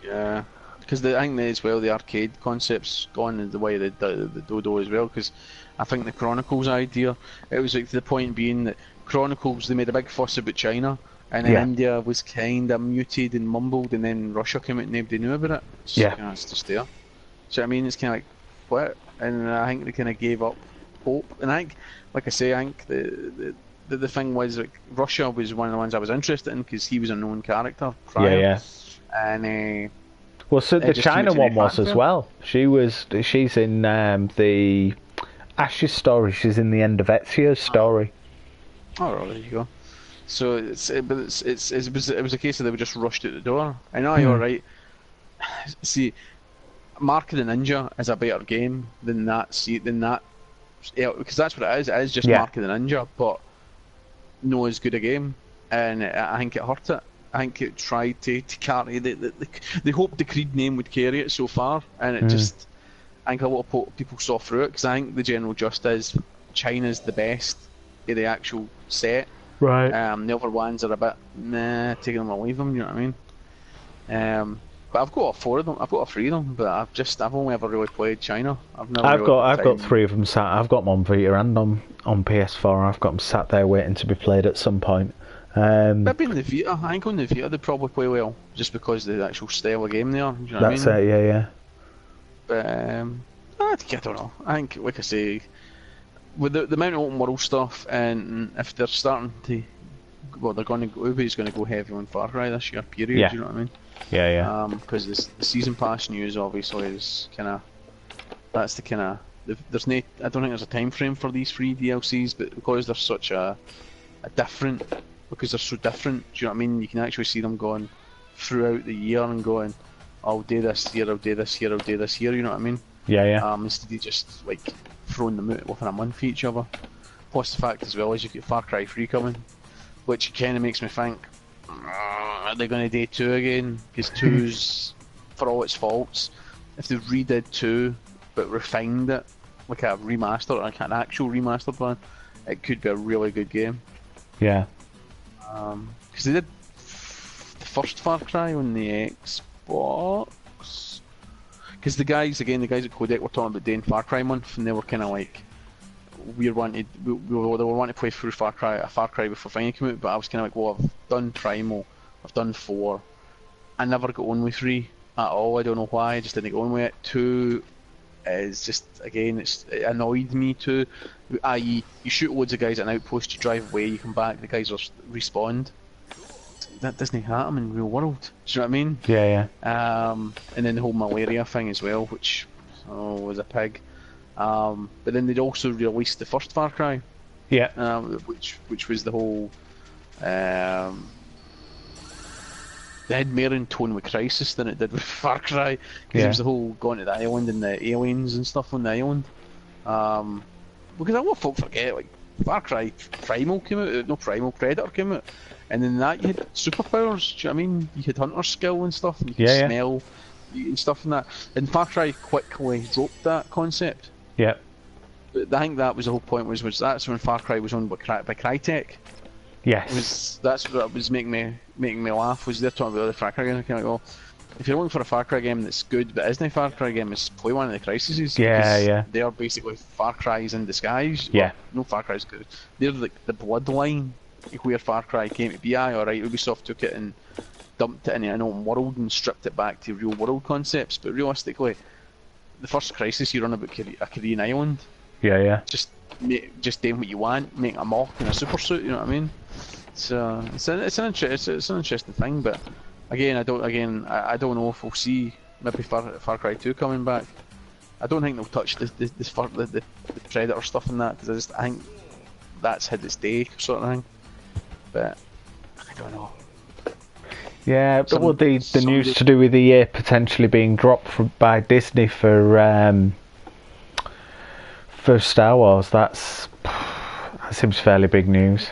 Yeah, because I think as well the arcade concept's gone in the way the Dodo as well. Because I think the Chronicles idea, it was like the point being that Chronicles, they made a big fuss about China, and then India was kind of muted and mumbled, and then Russia came out and nobody knew about it. So, it's just there. So I mean, it's kind of like what, and I think they kind of gave up hope. And I think, like I say, I think the thing was like Russia was one of the ones I was interested in because he was a known character prior. And well, so the China one was as well. She's in the Ash's story. She's in the end of Ezio's story. Oh, well, there you go. So it was a case of they were just rushed out the door. I know you're right. See, Mark of the Ninja is a better game than that. Because that's what it is. It is just Mark of the Ninja, but no as good a game, and I think it hurt it. I think it tried to carry they hoped the Creed name would carry it so far, and it just, I think a lot of people saw through it, because I think the general gist is China's the best of the actual set. Right. The other ones are a bit taking them or leave them, you know what I mean? But I've got all 4 of them. I've got all 3 of them, but I've only ever really played China. I've got 3 of them sat. I've got them on Vita and on PS4. I've got them sat there waiting to be played at some point. Maybe in the Vita. I think on the Vita they probably play well, just because of the actual style of game they are. You know That's what I mean? it. Yeah. But I don't know. I think, like I say, with the amount of open world stuff, and if they're starting to, well, they're going to go. Everybody's going to go heavy on Far Cry this year. Period. Yeah. You know what I mean? Yeah. Because the season pass news obviously is kind of, that's the kind of, there's no, I don't think there's a time frame for these free DLCs, but because they're such a different, because they're so different, do you know what I mean? You can actually see them going throughout the year and going, I'll do this here, I'll do this here, I'll do this here. You know what I mean? Yeah. Instead of just like throwing them out within a month for each other. Plus the fact as well is you've got Far Cry 3 coming, which kind of makes me think, are they going to do 2 again? Because 2's, for all its faults, if they redid 2 but refined it, like a remaster, like an actual remastered one, it could be a really good game. Yeah. Because they did the first Far Cry on the Xbox. Because the guys at Codec were talking about doing Far Cry month, and they were kind of like, they were wanting to play through a Far Cry before finally came out, but I was kind of like, well, I've done Primal, I've done 4, I never got on with 3 at all. I don't know why, I just didn't get on with it. 2 is just, again, it annoyed me too. I.e., you shoot loads of guys at an outpost, you drive away, you come back, the guys are respawned. That doesn't happen in real world. Do you know what I mean? Yeah. And then the whole malaria thing as well, which was a pig. But then they'd also released the first Far Cry. Yeah. Which was the whole. They had more in tone with Crisis than it did with Far Cry, because it was the whole going to the island and the aliens and stuff on the island. Because a lot of folk forget, like Far Cry Primal came out, no Primal Predator came out, and then that you had superpowers. Do you know what I mean? You had hunter skill and stuff, and you could smell and stuff and that. And Far Cry quickly dropped that concept. Yeah. But I think that was the whole point. Was that's when Far Cry was owned by Crytek. Yes. That's what was making me laugh. Was they're talking about the Far Cry game? Kind of like, well, if you're looking for a Far Cry game that's good but isn't a Far Cry game, is play one of the Crysis. Yeah. They are basically Far Cry's in disguise. Yeah. Well, no Far Cry's good. They're like the bloodline where Far Cry came to be. Alright, Ubisoft took it and dumped it into an open world and stripped it back to real world concepts. But realistically, the first Crysis you run about a Korean island. Yeah. Just doing what you want, make a mock in a super suit. You know what I mean? So it's an interesting thing, but again, I don't know if we'll see maybe Far Cry 2 coming back. I don't think they'll touch the Predator stuff in that, because I think that's had its day sort of thing. But I don't know. Yeah, but well, the news to do with EA potentially being dropped by Disney for Star Wars, that seems fairly big news.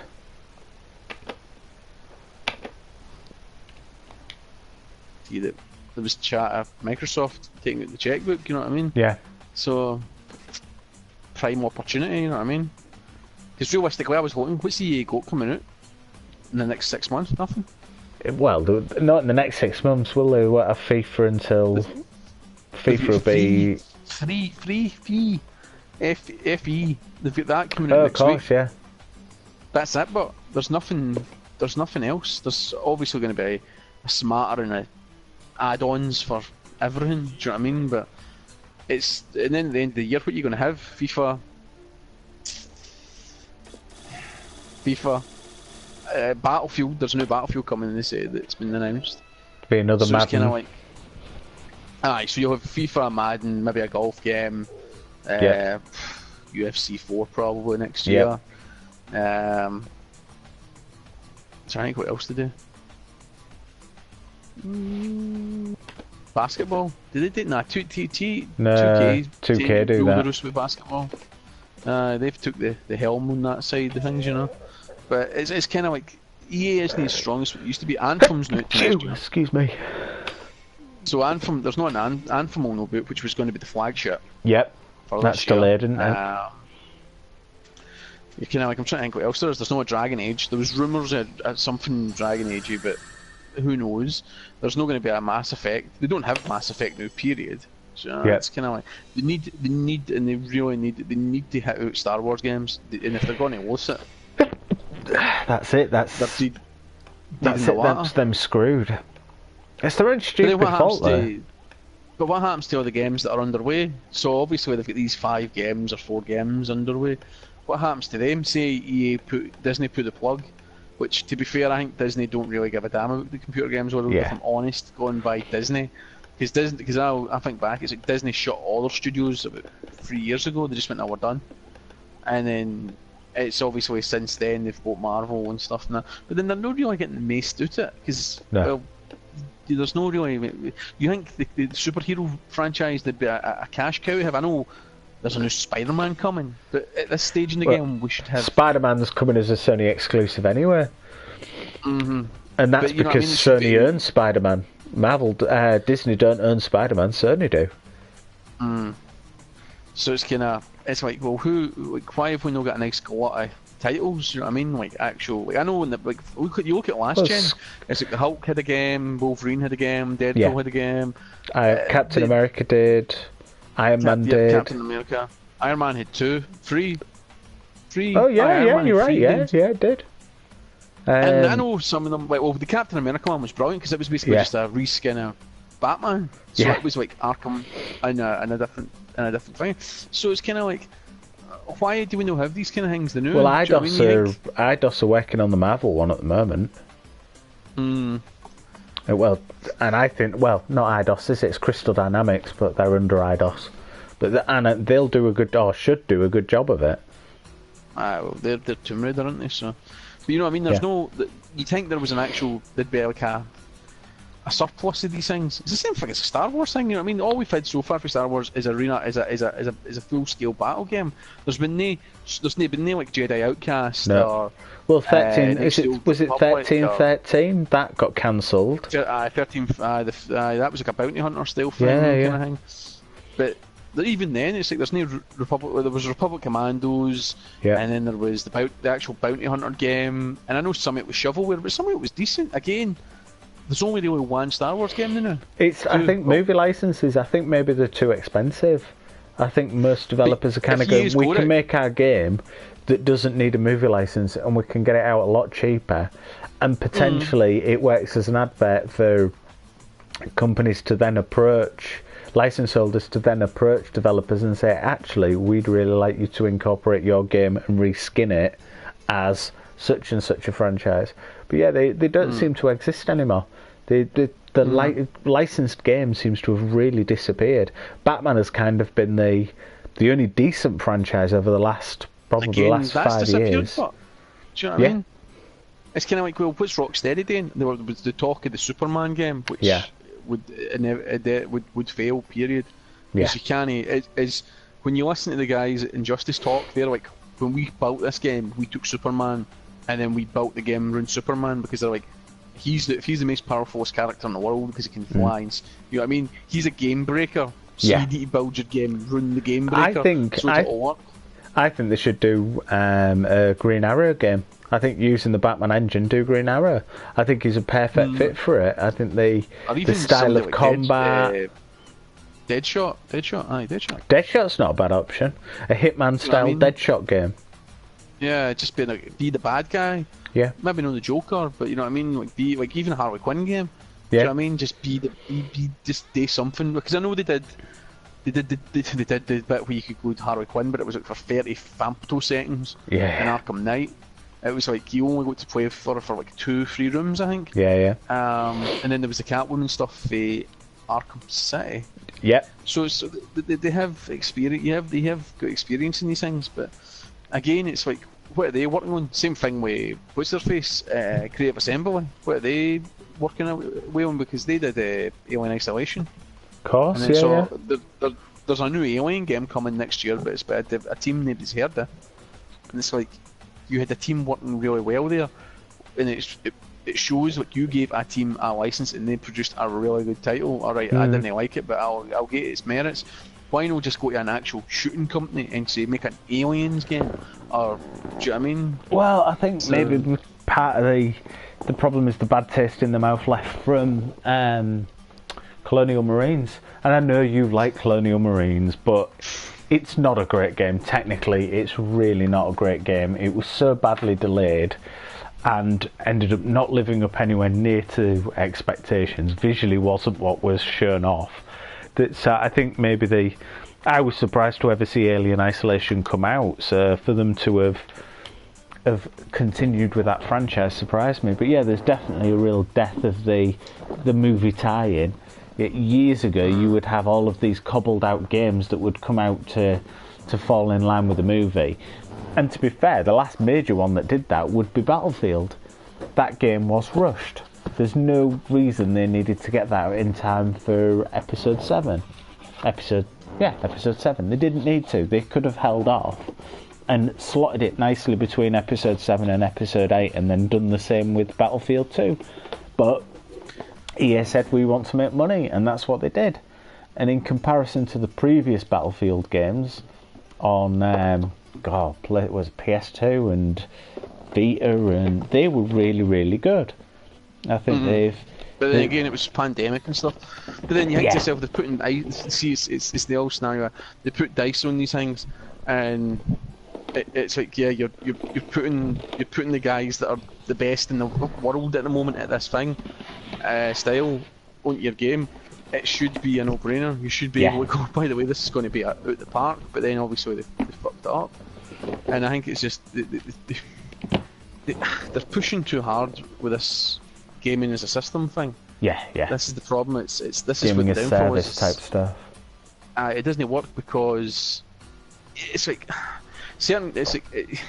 to you that there was chat of Microsoft taking out the checkbook. You know what I mean? Yeah. So prime opportunity. You know what I mean? Because realistically, I was hoping, what's the EA GOAT coming out in the next 6 months? Nothing. Well, not in the next 6 months, will they? What, a FIFA until FIFA will be free. FE. They've got that coming out next of course, week. yeah. That's it, but there's nothing else. There's obviously going to be a smattering of add-ons for everything. Do you know what I mean? But it's, and then at the end of the year, what are you going to have? FIFA. Battlefield. There's a new Battlefield coming. They say that's been announced. Be another so Madden. It's kind of like, aye. So you'll have FIFA, Madden, maybe a golf game. UFC 4 probably next year. Trying to think what else to do. Basketball? Did they do? Nah, 2K. No, 2K do that. With basketball. They've took the helm on that side of things, you know. But it's kind of like EA isn't as strong as it used to be. Anthem's now next year. Excuse me. So Anthem, there's not an Anthem on no boot, which was going to be the flagship. Yep. That's delayed, isn't it? You kind of like, I'm trying to think what else there is. There's no Dragon Age. There was rumours at something Dragon Agey, but who knows? There's not going to be a Mass Effect. They don't have Mass Effect now, period. So it's kind of like they need, and they really need. They need to hit out Star Wars games, and if they're going to lose it, that's it. That's it. That's them screwed. It's their own stupid fault, though. But what happens to all the games that are underway? So obviously they've got these 5 games or 4 games underway. What happens to them? Say Disney put the plug, which to be fair, I think Disney don't really give a damn about the computer games world. If I'm honest, going by Disney, because I think back, it's like Disney shut all their studios about 3 years ago. They just went, "No, we're done," and then it's obviously since then they've bought Marvel and stuff and that. But then they're not really getting maced out it because well, there's no really. You think the superhero franchise would be a cash cow? I know there's a new Spider-Man coming, but at this stage in the game, we should have. Spider-Man's coming as a Sony exclusive anyway. And that's because Sony owns Spider-Man. Disney don't own Spider-Man. Sony do. So it's kind of, it's like, well, why have we not got a nice glut of titles? You know what I mean? Like actual, I know when you look at last gen, it's like the Hulk had a game, Wolverine had a game, Deadpool had a game, Captain America did, Iron Man did. Captain America, Iron Man had 2, 3. Oh yeah, you're right. Yeah, it did. And I know some of them. Well, the Captain America one was brilliant because it was basically just a reskin of Batman. So it was like Arkham and a different thing. So it's kind of like, why do we not have these kind of things? Well, Eidos are working on the Marvel one at the moment. Well, and I think, well, not Eidos, it's Crystal Dynamics, but they're under Eidos. But they'll do a good, or should do a good job of it. Well, they're Tomb Raider, aren't they? So, but you know what I mean? There's no. You think there was an actual? There'd be like a surplus of these things. It's the same thing as a Star Wars thing. You know what I mean? All we've had so far for Star Wars is a full scale battle game. There's been no like Jedi Outcast or. Well, 13. Was it 1313 that got cancelled? 13. That was like a bounty hunter style thing, kind of thing. But even then, it's like there's no Republic. There was Republic Commandos, and then there was the actual bounty hunter game. And I know some of it was shovelware, but some of it was decent. Again, there's only really one Star Wars game now. I think movie licenses. I think maybe they're too expensive. I think most developers are kind of going, we can make our game that doesn't need a movie license, and we can get it out a lot cheaper, and potentially it works as an advert for companies to then approach license holders to then approach developers and say, actually, we'd really like you to incorporate your game and reskin it as such and such a franchise. But yeah, they don't seem to exist anymore. The licensed game seems to have really disappeared. Batman has kind of been the only decent franchise over the last 5 years. Do you know what I mean? It's kind of like, well, what's Rocksteady doing? There was the talk of the Superman game, which would fail. Period. Because you can't. It's when you listen to the guys at Injustice talk, they're like, when we built this game, we took Superman, and then we built the game around Superman, because they're like, he's the most powerfulest character in the world because he can fly. And, you know what I mean? He's a game breaker. So you need to build your game and run the game breaker. I think they should do a Green Arrow game. I think using the Batman engine, do Green Arrow. I think he's a perfect fit for it. I think the style of combat. Deadshot. Deadshot's not a bad option. A Hitman style Deadshot game. Yeah, just be the bad guy. Yeah. Maybe not the Joker, but you know what I mean. Like be like even a Harley Quinn game. Yeah. Do you know what I mean? Just just do something because I know they did the bit where you could go to Harley Quinn, but it was like for 30 femtoseconds. Yeah. In Arkham Knight. It was like you only got to play for like 2-3 rooms, I think. Yeah. And then there was the Catwoman stuff for Arkham City. Yep. So they have experience. They have got experience in these things, but again, it's like what are they working on? Same thing with what's their face, Creative Assembly. What are they working away on? Because they did Alien Isolation. Of course, and then, there's a new Alien game coming next year, but it's by a team nobody's heard of. And it's like you had a team working really well there, and it shows like you gave a team a license and they produced a really good title. Alright, I didn't like it, but I'll get its merits. Why not just go to an actual shooting company and say make an Aliens game? Or do you know what I mean? Well, I think maybe part of the problem is the bad taste in the mouth left from Colonial Marines. And I know you like Colonial Marines, but it's not a great game. Technically, it's really not a great game. It was so badly delayed and ended up not living up anywhere near to expectations. Visually wasn't what was shown off. That I think maybe I was surprised to ever see Alien Isolation come out. So for them to have continued with that franchise surprised me. But yeah, there's definitely a real death of the movie tie-in. Years ago, you would have all of these cobbled out games that would come out to fall in line with the movie. And to be fair, the last major one that did that would be Battlefield. That game was rushed. There's no reason they needed to get that in time for Episode 7. Episode 7. They didn't need to. They could have held off and slotted it nicely between Episode 7 and Episode 8 and then done the same with Battlefield 2. But EA said we want to make money, and that's what they did. And in comparison to the previous Battlefield games on it was PS2 and Vita, and they were really, really good. I think But then again, it was pandemic and stuff. But then you think to yourself, they're putting it's the old scenario. They put dice on these things, and it's like you're putting the guys that are the best in the world at the moment at this thing style onto your game. It should be a no-brainer. You should be able to go, by the way, this is going to be out the park. But then obviously they fucked it up, and I think it's just they're pushing too hard with this gaming as a system thing. Yeah. This is the problem. This gaming is what the as downfall service type stuff. It doesn't work because it's like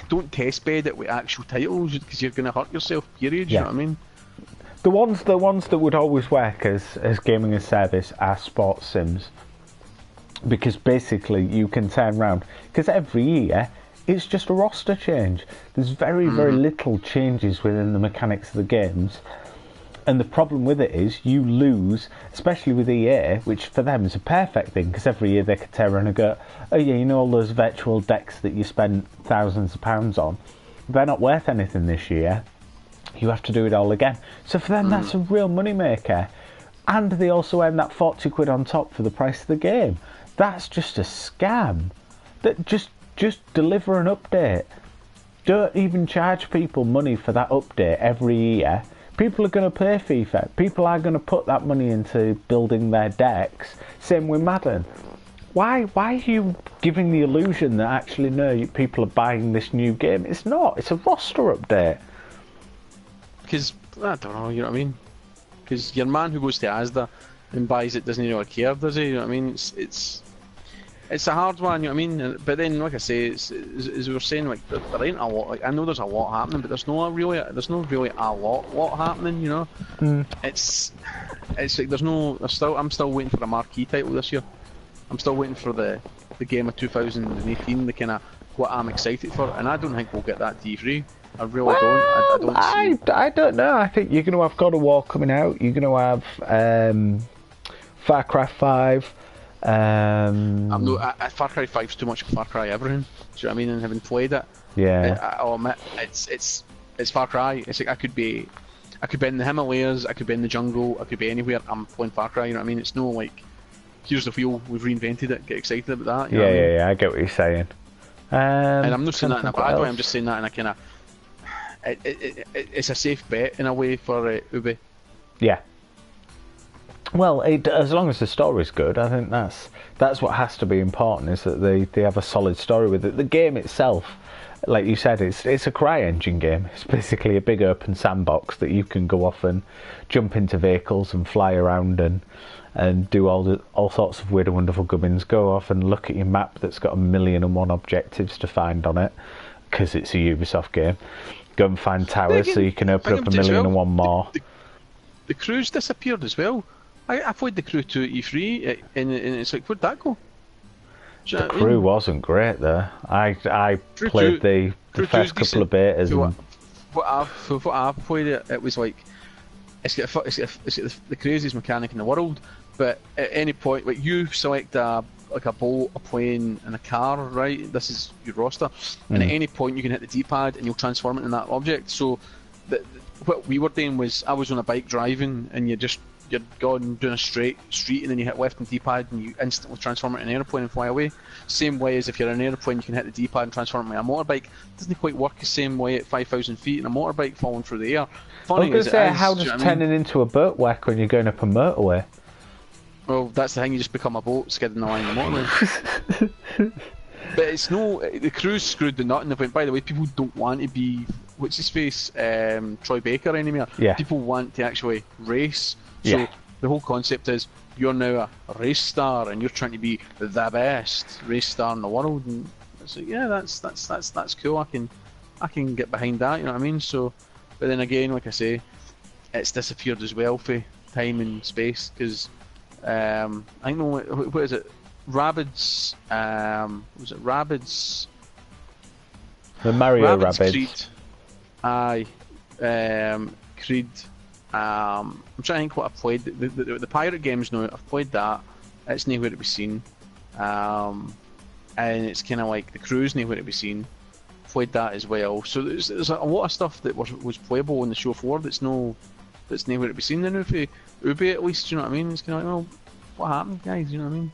don't test bed it with actual titles because you're going to hurt yourself. Period. You know what I mean? The ones that would always work as gaming as service are sports sims, because basically you can turn around, because every year it's just a roster change. There's very little changes within the mechanics of the games, and the problem with it is you lose, especially with EA, which for them is a perfect thing, because every year they could turn around and go, oh yeah, you know all those virtual decks that you spent thousands of pounds on, they're not worth anything this year. You have to do it all again. So for them, that's a real money maker, and they also earn that 40 quid on top for the price of the game. That's just a scam. That just deliver an update. Don't even charge people money for that update every year. People are going to play FIFA. People are going to put that money into building their decks. Same with Madden. Why are you giving the illusion that actually no, people are buying this new game? It's not. It's a roster update. Because I don't know, you know what I mean? Because your man who goes to Asda and buys it doesn't really care, does he? You know what I mean? It's a hard one, you know what I mean? But then, like I say, as we were saying, like there ain't a lot. Like I know there's a lot happening, but there's not really a lot happening. You know, it's like I'm still waiting for a marquee title this year. I'm still waiting for the game of 2018, the kind of what I'm excited for, and I don't think we'll get that D3. I really don't. I don't see. I don't know. I think you're going to have God of War coming out. You're going to have Far Cry 5. I'm not. Far Cry 5's too much of Far Cry everything. Do you know what I mean? And having played it, yeah, I'll admit it's Far Cry. It's like I could be in the Himalayas, I could be in the jungle, I could be anywhere. I'm playing Far Cry. You know what I mean? It's no like, here's the wheel, we've reinvented it. Get excited about that. You know what I mean? Yeah. I get what you're saying. And I'm not saying that in a bad way. I'm just saying that in a kind of. It's a safe bet in a way for Ubi. Yeah. Well, as long as the story's good, I think that's what has to be important, is that they have a solid story with it. The game itself, like you said, it's a CryEngine game. It's basically a big open sandbox that you can go off and jump into vehicles and fly around and do all sorts of weird and wonderful gubbins. Go off and look at your map that's got 1,000,001 objectives to find on it, because it's a Ubisoft game. Go and find towers so you can open up 1,000,001 more. The crew's disappeared as well. I played the crew 2 at E3, and it's like, where'd that go? The crew wasn't great though. I played the first couple of betas. What I've played it was like, it's got the craziest mechanic in the world. But at any point, like, you select a boat, a plane, and a car, right? This is your roster, and at any point you can hit the D-pad and you'll transform it in that object. So what we were doing was, I was on a bike driving, and you're going down a straight street, and then you hit left on the D-pad and you instantly transform it in an airplane and fly away. Same way as if you're in an airplane, you can hit the D-pad and transform it in a motorbike. It doesn't quite work the same way at 5,000 feet in a motorbike falling through the air. Funny I was going to say, how does turning into a boat work when you're going up a motorway? Well, that's the thing, you just become a boat skidding along the motorway. But it's the crew's screwed the nut in the point. By the way, people don't want to be, what's his face, Troy Baker anymore. Yeah. People want to actually race. So the whole concept is, you're now a race star and you're trying to be the best race star in the world. And it's like, yeah, that's cool. I can get behind that. You know what I mean? So, but then again, like I say, it's disappeared as well for time and space, because I think what is it? Rabbids. Was it Rabbids? The Mario Rabbids. Creed. Aye. Creed. I'm trying to think what I've played. The pirate games now, I've played that. It's nowhere to be seen. And it's kind of like the crew's nowhere to be seen. Played that as well. So there's a lot of stuff that was playable on the show floor that's nowhere to be seen. Then if Ubi, at least, you know what I mean? It's kind of like, well, what happened, guys? You know what I mean?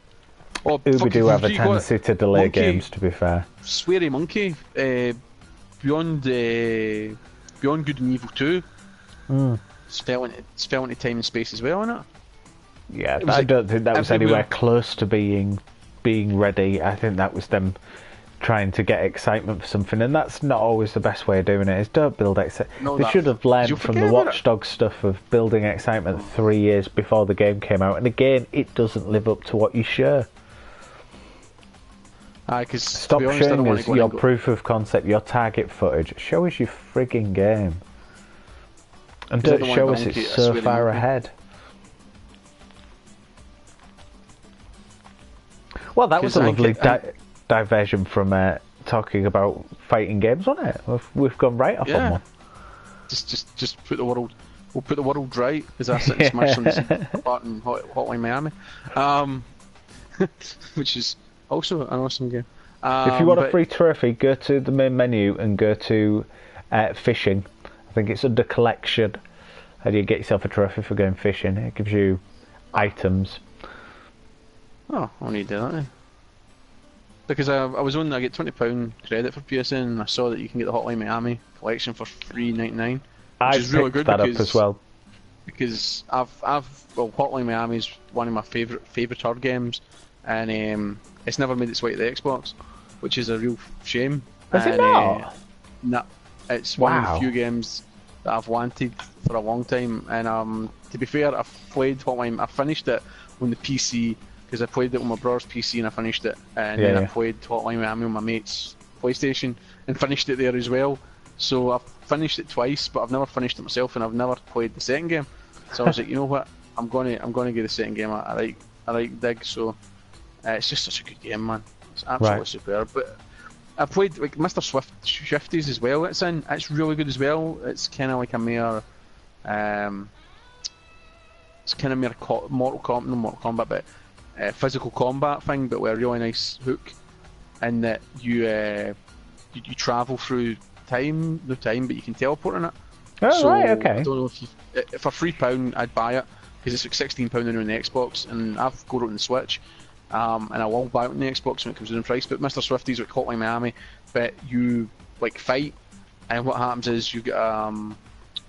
Oh, Ubi do have a tendency to delay games, to be fair. Sweary Monkey, Beyond Good and Evil 2. It's fell into time and space as well, isn't it? Yeah, I don't think that was anywhere close to being ready. I think that was them trying to get excitement for something, and that's not always the best way of doing it. Is don't build excitement. They should have learned from the Watch Dogs stuff of building excitement 3 years before the game came out, and again, it doesn't live up to what you show. Stop showing us your proof of concept, your target footage. Show us your frigging game. And don't show us it's so far ahead. Well, that was a lovely diversion from talking about fighting games, wasn't it? We've gone right off on one. Just put the world. We'll put the world right, as I sit and smash on the apart in Hotline Miami, which is also an awesome game. If you want a free trophy, go to the main menu and go to fishing. I think it's under collection, and you get yourself a trophy for going fishing. It gives you items. Oh, I need to do that then. Because I get £20 credit for PSN, and I saw that you can get the Hotline Miami collection for $3.99, which is really good. I picked that up as well. Because Hotline Miami is one of my favourite hard games, and it's never made its way to the Xbox, which is a real shame. Is it not? No, it's one of the few games that I've wanted for a long time. And to be fair, I've played Hotline. I finished it on the PC because I played it on my brother's PC and I finished it. And then I played Hotline Miami on my mate's PlayStation and finished it there as well. So I've finished it twice, but I've never finished it myself, and I've never played the second game. So I was like, you know what? I'm gonna get the second game. I like Dig. So it's just such a good game, man. It's absolutely superb. But I played like Mr. Shifties as well. It's really good as well. It's kind of like a mere, it's kind of mere Mortal Kombat, not Mortal Kombat, but physical combat thing, but with a really nice hook, and that you travel through time, no time, but you can teleport in it. Oh, so, right, okay. I don't know if for £3 I'd buy it, because it's like £16 on the Xbox, and I've got it on the Switch. And I will buy it on the Xbox when it comes down in price. But Mr. Swifties with Hotline Miami, but you like fight, and what happens is you get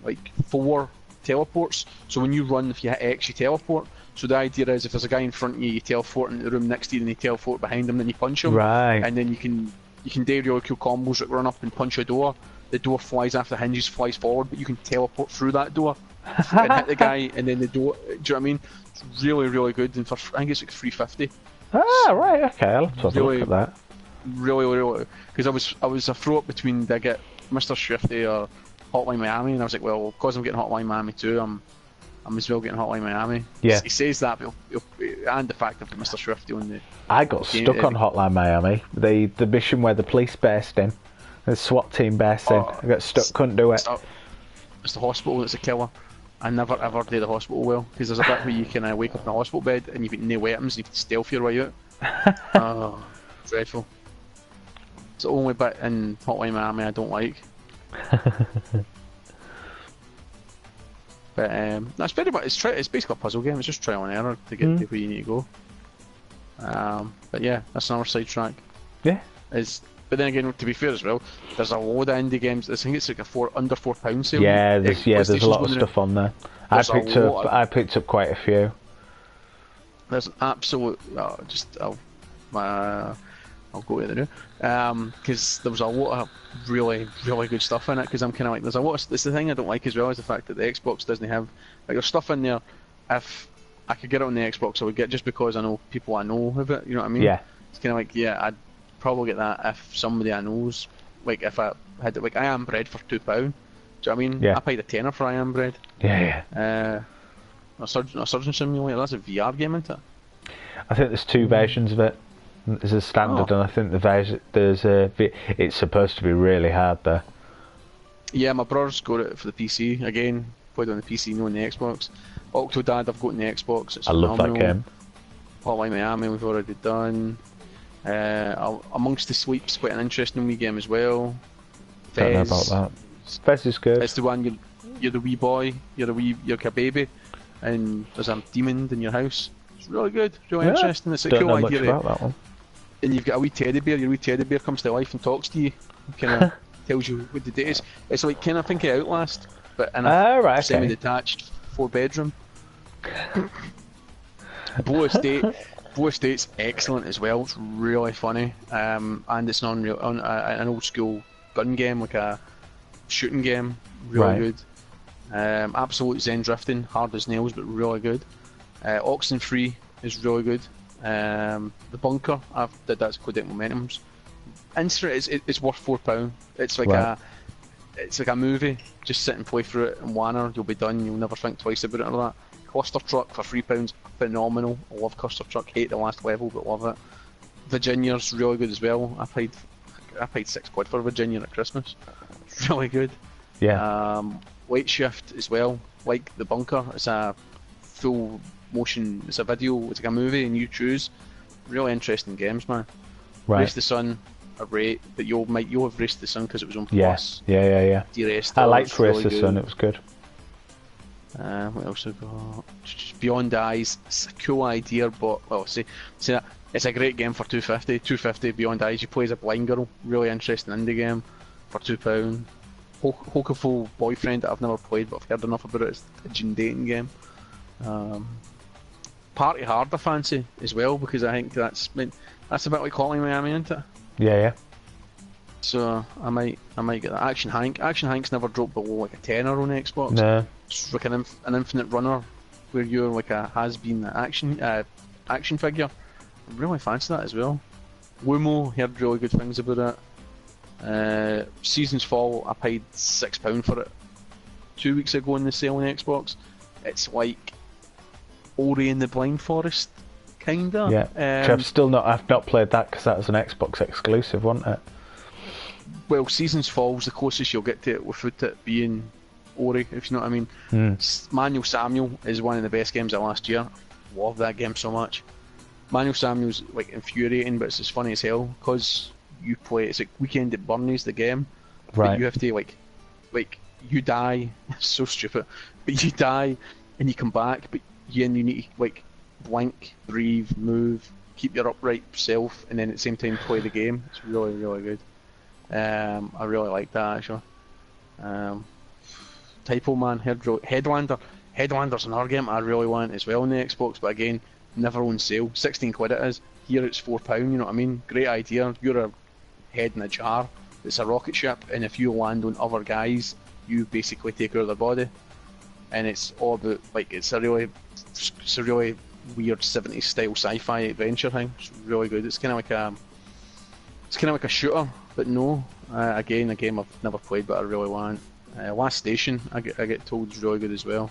like 4 teleports. So when you run, if you hit X, you teleport. So the idea is if there's a guy in front of you, you teleport into the room next to you, and you teleport behind him, then you punch him. Right. And then you can do really cool combos like run up and punch a door. The door flies after the hinges, flies forward, but you can teleport through that door and hit the guy, and then the door. Do you know what I mean? It's really, really good, and for I think it's like $3.50. Ah, right, okay, I'll have to have a look at that. Really, because I was a throw up between, do I get Mr. Swifty or Hotline Miami, and I was like, well, because I'm getting Hotline Miami too, I'm as well getting Hotline Miami. Yeah. He says that, but and the fact that Mr. Swifty on the. I got stuck on Hotline Miami. The mission where the police burst in, the SWAT team burst in. I got stuck, couldn't do it. It's the hospital that's a killer. I never ever do the hospital well, because there's a bit where you can wake up in a hospital bed and you've got no weapons and you can stealth your way out. Oh, dreadful. It's the only bit in Hotline Miami I don't like. But that's very much, it's basically a puzzle game. It's just trial and error to get to where you need to go. But yeah, that's another sidetrack. Yeah. But then again, to be fair as well, there's a load of indie games. I think it's like under £4 sale. Yeah, there's a lot of stuff on there. I picked up quite a few. There's an absolute I'll go to the new because there was a lot of really good stuff in it. Because I'm kind of like, there's a lot of, it's the thing I don't like as well, is the fact that the Xbox doesn't have, like, there's stuff in there. If I could get it on the Xbox, I would get, just because I know people I know have it. You know what I mean? Yeah. It's kind of like, yeah, I'd probably get that if somebody I know's, like, if I had it, like, I Am Bread for £2. Do you know what I mean? Yeah. I paid a tenner for I Am Bread. Yeah. A surgeon simulator. That's a VR game, isn't it? I think there's 2 versions of it. There's a standard, and I think it's supposed to be really hard there. Yeah, my brother's got it for the PC. Again, played on the PC, no on the Xbox. Octodad, I've got on the Xbox. It's love that game. Hotline Miami, we've already done. Amongst the Sleeps, quite an interesting wee game as well. Don't know about that. Fez is good. It's the one you're the wee boy, you're like a baby, and there's a demon in your house. It's really good, really interesting. It's a cool idea. Don't know much about that one. And you've got a wee teddy bear. Your wee teddy bear comes to life and talks to you. Kind of tells you what the date is. It's like kind of think of Outlast, but in a semi-detached 4-bedroom. Boa State's excellent as well. It's really funny, and it's an old school gun game, like a shooting game. Really good. Absolute Zen drifting, hard as nails, but really good. Oxenfree is really good. The Bunker, I've did that's Codec Momentum's. It's worth £4. It's like a movie. Just sit and play through it in 1 hour. You'll be done. You'll never think twice about it or that. Cluster Truck for £3, phenomenal. I love Cluster Truck. Hate the last level, but love it. Virginia's really good as well. I paid £6 for Virginia at Christmas. It's really good. Yeah. Late Shift as well. Like The Bunker, it's a full motion. It's a video. It's like a movie, and you choose. Really interesting games, man. Right. Race the Sun, a rate, but you'll have Race the Sun because it was on Plus. Yeah. De-raced I liked Race the Sun. It was good. What else have we got? Beyond Eyes. It's a cool idea, but it's a great game for £2.50. £2.50 Beyond Eyes. You play as a blind girl. Really interesting indie game for £2. Hokaful Boyfriend that I've never played, but I've heard enough about it. It's a gin dating game. Party Hard I fancy as well, because I think that's a bit like Hotline Miami, isn't it? Yeah. So I might get that. Action Hank's never dropped below like a tenner on Xbox. No. It's like an infinite runner where you're like a has-been action figure. I really fancy that as well. Wumo, heard really good things about it. Seasons Fall, I paid £6 for it 2 weeks ago in the sale on Xbox. It's like Ori and the Blind Forest, kinda. Yeah. I've not played that because that was an Xbox exclusive, wasn't it? well, seasons falls, the closest you'll get to it without it being Ori, if you know what I mean. Manual Samuel is one of the best games of last year. Love that game so much. Manual Samuel's like infuriating, but it's as funny as hell because you play. It's like Weekend at Bernie's the game, Right. but you have to like you die. It's so stupid, but you die and you come back, but you need to like blink, breathe, move, keep your upright self, and then at the same time play the game. It's really, really good. I really like that actually. Typo Man, Headlander. Headlander's another game I really want as well on the Xbox, but again, never on sale. 16 quid it is. Here it's £4, you know what I mean? Great idea. You're a head in a jar. It's a rocket ship, and if you land on other guys, you basically take over their body. And it's all about, like, it's a really weird 70s style sci-fi adventure thing. It's really good. It's kind of like a shooter, but no. Again, a game I've never played, but I really want. Last Station, I get told is really good as well.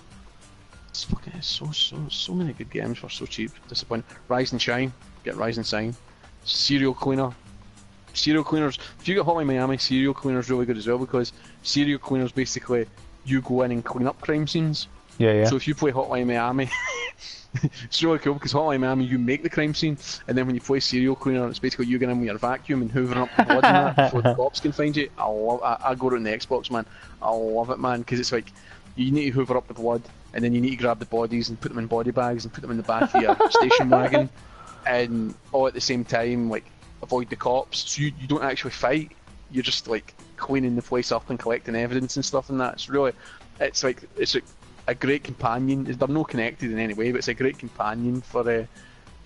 It's fucking so many good games for so cheap. Disappointing. Rise and Shine, get Rise and Shine. Serial Cleaners. If you get Hotline Miami, Serial Cleaner's really good as well because Serial Cleaner's basically you go in and clean up crime scenes. Yeah. So if you play Hotline Miami, it's really cool because Hotline Miami you make the crime scene, and then when you play Serial Cleaner, it's basically you getting in with your vacuum and hoovering up the blood and that before the cops can find you. I go around the Xbox, man. I love it, man, because it's like you need to hoover up the blood, and then you need to grab the bodies and put them in body bags and put them in the back of your station wagon, and all at the same time, like avoid the cops. So you don't actually fight. You're just like cleaning the place up and collecting evidence and stuff and that. It's like a great companion. They're not connected in any way, but it's a great companion for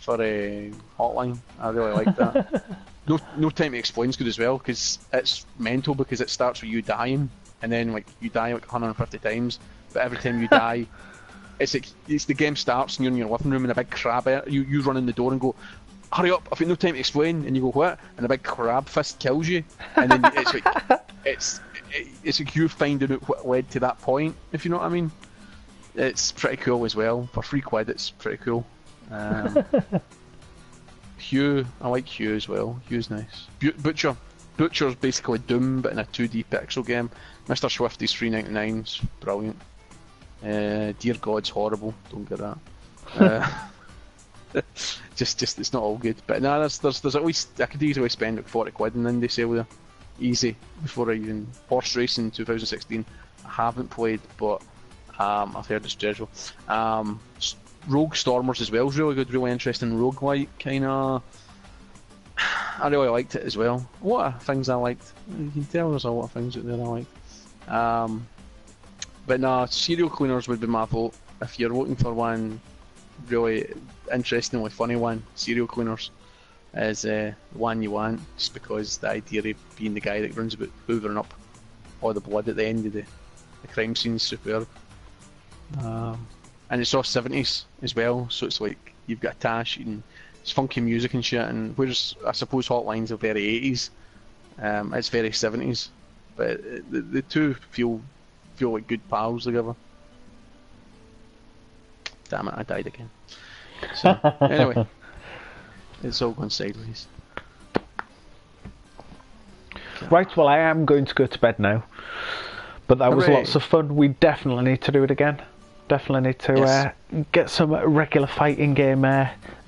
Hotline. I really like that. No Time to Explain's good as well because it's mental because it starts with you dying and then like you die like 150 times, but every time you die, it's the game starts and you're in your living room and a big crab. You run in the door and go, "Hurry up! I've got no time to explain." And you go, "What?" And a big crab fist kills you, and then it's like it's like you finding out what led to that point. If you know what I mean. It's pretty cool as well. For £3, it's pretty cool. Hue, I like Hue as well. Hue's nice. Butcher's basically Doom, but in a 2D pixel game. Mr. Swifty's $3.99. It's brilliant. Dear God's horrible. Don't get that. Just it's not all good. But nah, there's at least I could easily spend like £40 in indie sale there, easy. Before I even Horse Racing 2016. I haven't played, but. I've heard it's dreadful. Rogue Stormers as well is really good, really interesting roguelike kind of. I really liked it as well. A lot of things I liked. You can tell there's a lot of things out there I liked. But nah, Serial Cleaners would be my vote. If you're looking for one really interestingly funny one, Serial Cleaners is the one you want, just because the idea of being the guy that runs about hoovering up all the blood at the end of the crime scene is superb. And it's all 70s as well, so it's like you've got Tash and it's funky music and shit, and whereas I suppose Hotlines are very 80s, it's very 70s, but the two feel like good pals together. Damn it, I died again. So anyway, it's all gone sideways. Right, well I am going to go to bed now, but that was lots of fun. We definitely need to do it again. Definitely need to get some regular fighting game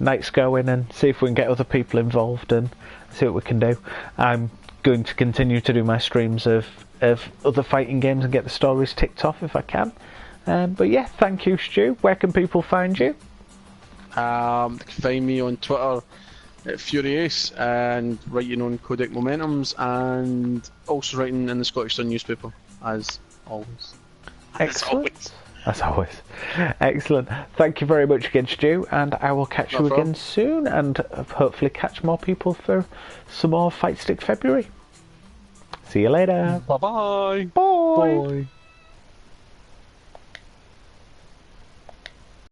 nights going and see if we can get other people involved and see what we can do. I'm going to continue to do my streams of other fighting games and get the stories ticked off if I can. But yeah, thank you, Stu. Where can people find you? You can find me on Twitter at Furious and writing on Codec Momentums and also writing in the Scottish Sun newspaper as always. Excellent. As always. Excellent. Thank you very much again, Stu, and I will catch you again soon and hopefully catch more people for some more Fight Stick February. See you later. Bye-bye. Bye. Bye.